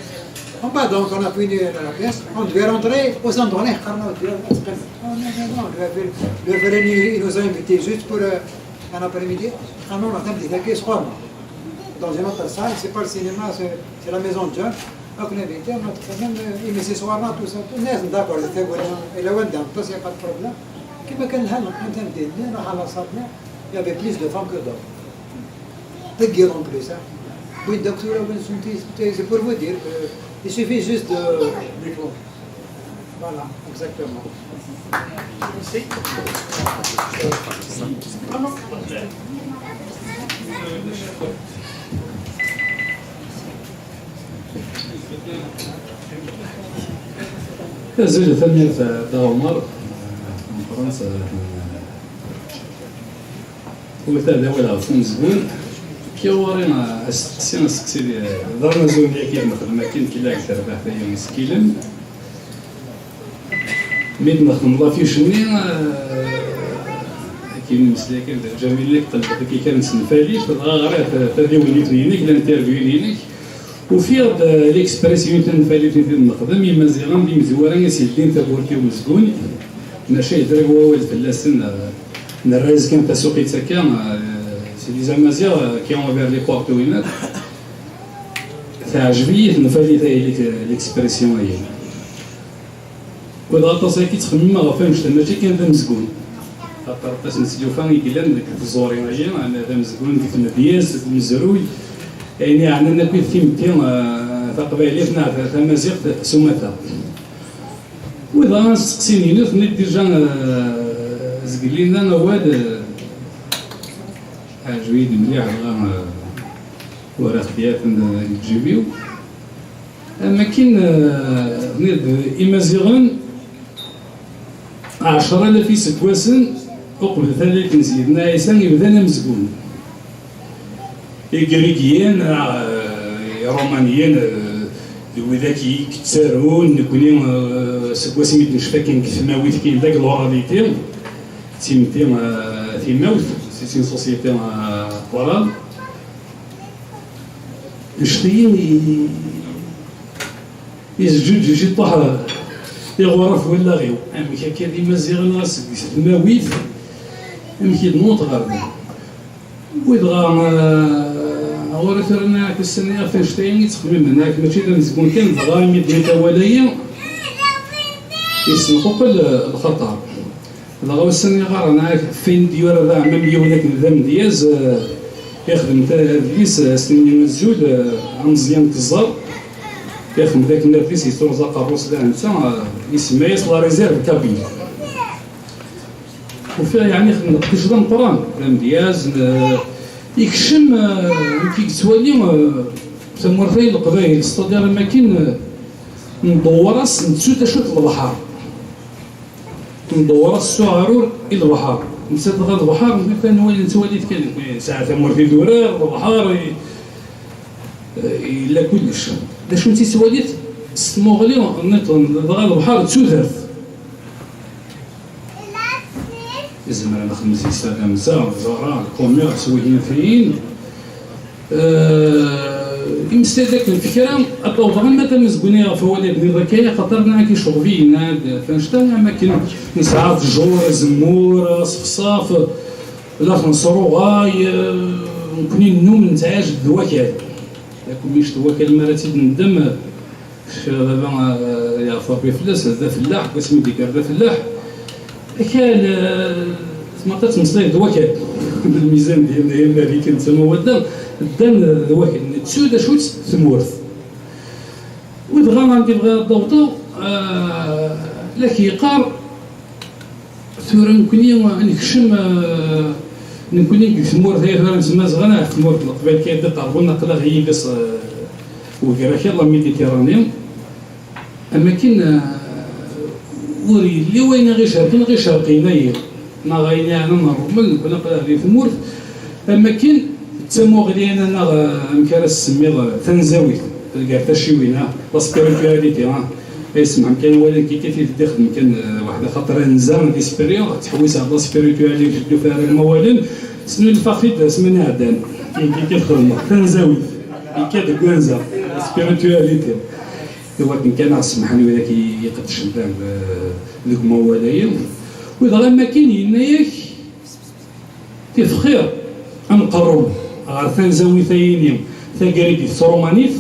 Speaker 5: on va donc on a fini la pièce on devait rentrer aux endroits on devait nous a invité juste pour un après-midi on a fait des soirs dans une autre salle c'est pas le cinéma c'est la maison de John donc on a invité on a quand même aimé ces soirs-là tout ça tout الناس d'accord et là وين donc il y a pas de problème كيما كان الحال انت بدينا راح على صابنا il y avait plus de femmes que d'hommes. De guerre en plus. Hein. Oui, donc c'est pour vous dire qu'il suffit juste de... Voilà, exactement. Merci.
Speaker 8: الزوجة الثانية في عمر من فرنسا ومثال هو العفو مزبون كي ورينا سقسي دارنا زوجة كيف نخدم كاين كي لا تربح في يوم مسكيلن ميد نخدم الله في شنين كاين مسلاك جميل لك طلبت كي كان سنفالي غير تدي وليت لينك الانترفيو لينك وفي ليكسبريسيون تنفالي في النخدم يما زيغان دي مزورين سيدين تبوركي ومزبون ماشي دروا ولد فلاسن الرئيس كان تسوقي تكان سي دي زامازيغ كي اون فير لي بورتوينات تعجبني نفالي تاع ليكسبريسيون هي ولا تصاي كي تخمم ما فهمش ماشي كان ذا مزقون خاطر باش نسيو فاني كيلان ديك الزورين هي انا ذا مزقون ديك المدياس المزروي يعني عندنا كل ثيمتين تقبايليتنا تمازيغ سمثا وإذا سقسيني نثني ديجا زقلينا نواد عجويد مليح ورا خديات الجيبيو اما كاين نيد إمازيغن 10,000 سكواسن قبل ذلك نزيدنا عيسان يبدانا مزقون إغريقيان رومانيان وذاك يكتسارون نكوني سكواسي ميت نشفا كاين كثماويت كاين داك الوراليتي تيمتي تيماوت سي سوسيتي قرال يشتي يسجد جي طه يغرف ولا غيو ام كي مزيغ راس تماويت ام كي نوط غرب ويدغا ورثنا كالسنه فاشتين تخمم هناك ماشي تنزكون كان دغا ميت ولايه يسنقوا الخطر دغا السنه غارنا فين ديور ذا مليون ذاك الذم دياز يخدم تدريس سنين مزجود مزيان كزار يخدم ذاك النرفيس يترزق الروس ذا نتا يسمى لا ريزيرف كابين وفيها يعني خدم كشدان قران دياز يكشم كي تولي تمرتي القبائل استدار الماكين ندورس نتسوت شوت البحر ندورس السعرور الى البحر نسيت غاد البحر مثلا هو اللي نتوليت كان ساعه تمرتي دورار البحر الا كلش دا شو انت توليت استموغلي غاد البحر تسوثرت زعما انا خمس سنه مزار زهراء الكوميرس وين فين يمست داك الفكره اطلب ما تمزقوني فوالي بن الركايه خاطرنا كي شغفينا فنشتا اماكن نسعى في الجور زمور صفصاف لا نصرو غاي ممكن النوم نتعاج الدواكال ياكل ميش دواكال مراتي ندم دابا يا صافي فلاس هذا فلاح اسمي ديك هذا فلاح كان ما تمصلي دواكال بالميزان ديالنا اللي كنسموا هو الدم دواكال تسود شوت ثمورث ودغا عندي بغا الضوطو لكن يقار ثورا نكوني نكشم نكوني ثمورث هي ثورا نسمى زغنا ثمورث القبائل كيبدا تعرفونا قلا غي بس وكراكي الله ميديتيرانيوم اما كاين وري اللي وين غير شرقينا ما غاينا انا نورمال كنا قلا غي ثمورث اما كاين تسمو غلينا انا مكرس سمي تنزاوي تلقى حتى شي وينه لا سبيريتواليتي اسمع كان ولكن كي كيف تدخل كان واحد خاطر نزام ديسبيريون تحوس على لا سبيريتواليتي جدو فيها الموالين سنو الفاخيد سمينا عدان كي تخدم تنزاوي كي كوانزا سبيريتواليتي ولكن كان السمحاني وذاك يقدش نتاع ذوك مواليا وإذا غير ما كاين ياك تفخير نقرب عارفين زاوي ثاينين ثاقريك سرومانيت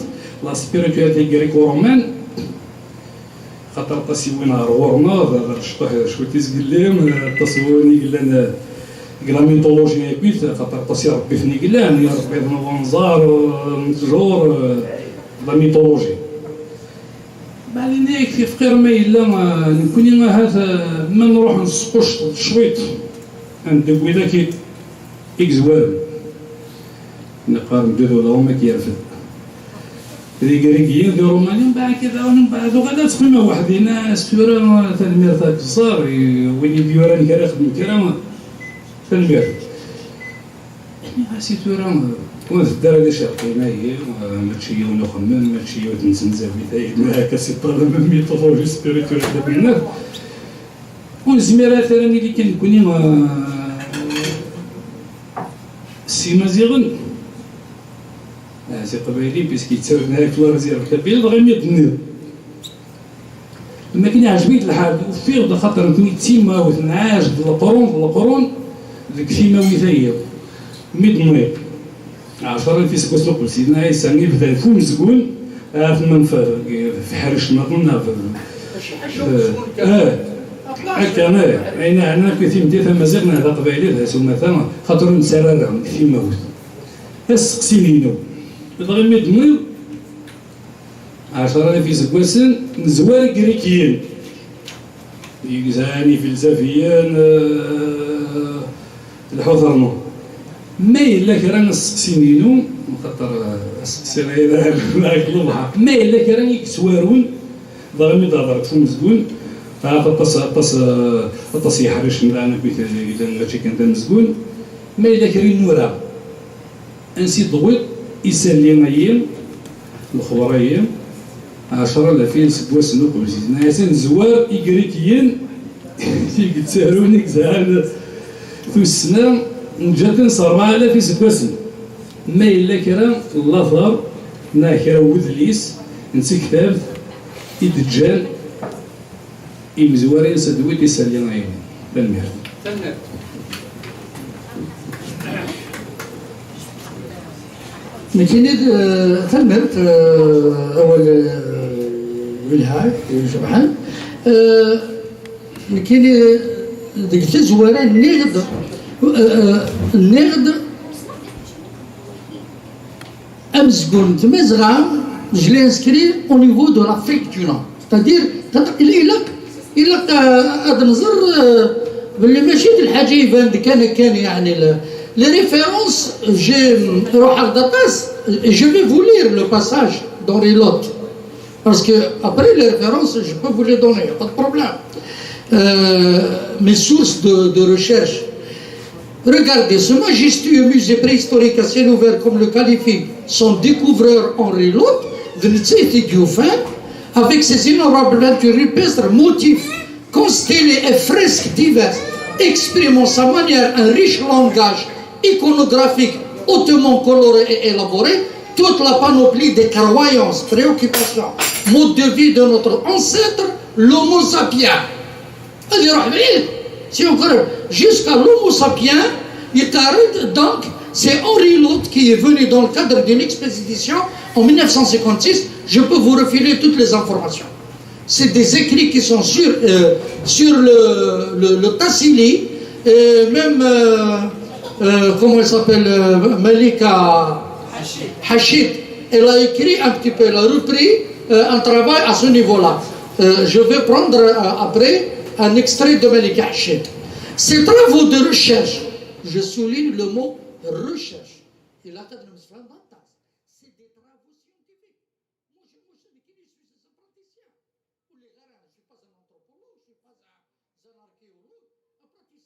Speaker 8: لا سبيريتواليتي غريك ورومان خاطر تسيوين غورنا شطح شويه تيزقليم تصورني قلنا قلا ميتولوجي كويت خاطر تسي ربي فني قلان يا ربي نوانزار نتجور لا ميتولوجي بعدين في فقير ما الا نكوني هذا ما نروح نسقوش شويط عند وذاك اكزوال نقارن بدو لهم كيرفد اللي كريكيين دي رومانيا من بعد كذا ومن بعد وغادا تخدم وحدينا ستورا تنمير تاع الجزار وين يديران كرا يخدم كرا تنمير يعني سيتورا كنت الدرجه شرقي ما هي ماشي ونخمم ماشي ونسنزا بيتاي هكا سي طالب ميتولوجي سبيريتوال دابا والزميرات راني اللي كنكوني سي مزيغن سي قبايلي بيسكي يتساوينا في الرزير الكبير غير يدنيو لما كان عجبيت الحال وفيه خاطر كنت تيما وتنعاش القرون ذيك فيما وثايا ميدنيو 10 في سكوس نقول سيدنا عيسى ني بدا فوم زقون في المنفر في حرش نظننا هكا انا كنت ندير ثما زغنا هذا قبايلي هذا سوما ثما خاطر نسررهم فيما موت السقسينينو غير ميدنيو 10 في سكواسن نزوار كريكيين يزاني فلسفيين الحضرمو ما إلا كران السقسينينو خاطر السقسينة لا يطلبها ما إلا كران يكسوارون ضرمي ضرك فم زقون فاطس يحرش من أنا كنت إذا ماشي كان مزقون ما إلا كرين نورا أنسي ضويت يسلينايين الخبرايين 10,000 سبواس نقول زيدنا ياسين زوار إكريكيين يتسالوني كزعان في السنة نجاتن 4,000 سبواسن ما إلا كرا اللافر ناكرا وذليس نسي كتاب إدجال إمزوارين سدويت يسالينا عيني بالمير
Speaker 1: لكن ثمرت أول بالهاي شبحان لكن ديك الزوارين نغد أمزقون تمزغام je l'ai inscrit au niveau de l'Afrique du Nord c'est-à-dire إلا هذا نظر باللي ماشي الحاجة يبان كان يعني les références j'ai روح Agdatas je vais vous lire le passage dans les lots parce que après les références je peux vous les donner, il n'y a pas de problème. Mes sources de recherche. Regardez, ce majestueux musée préhistorique à ciel ouvert, comme le qualifie son découvreur Henri Lot, avec ses innombrables peintures rupestres, motifs, constellés et fresques diverses, exprimant sa manière un riche langage iconographique hautement coloré et élaboré, toute la panoplie des croyances, préoccupations, mode de vie de notre ancêtre, l'Homo sapiens. Si on regarde jusqu'à l'Homo sapiens, donc c'est Henri Lot qui est venu dans le cadre d'une expédition en 1956. Je peux vous refiler toutes les informations. C'est des écrits qui sont sur le Tassili, et même comment elle s'appelle, Malika Hachid. Elle a écrit un petit peu, elle a repris un travail à ce niveau-là. Je vais prendre après un extrait de Malika Hachid. Ces travaux de recherche, je souligne le mot recherche.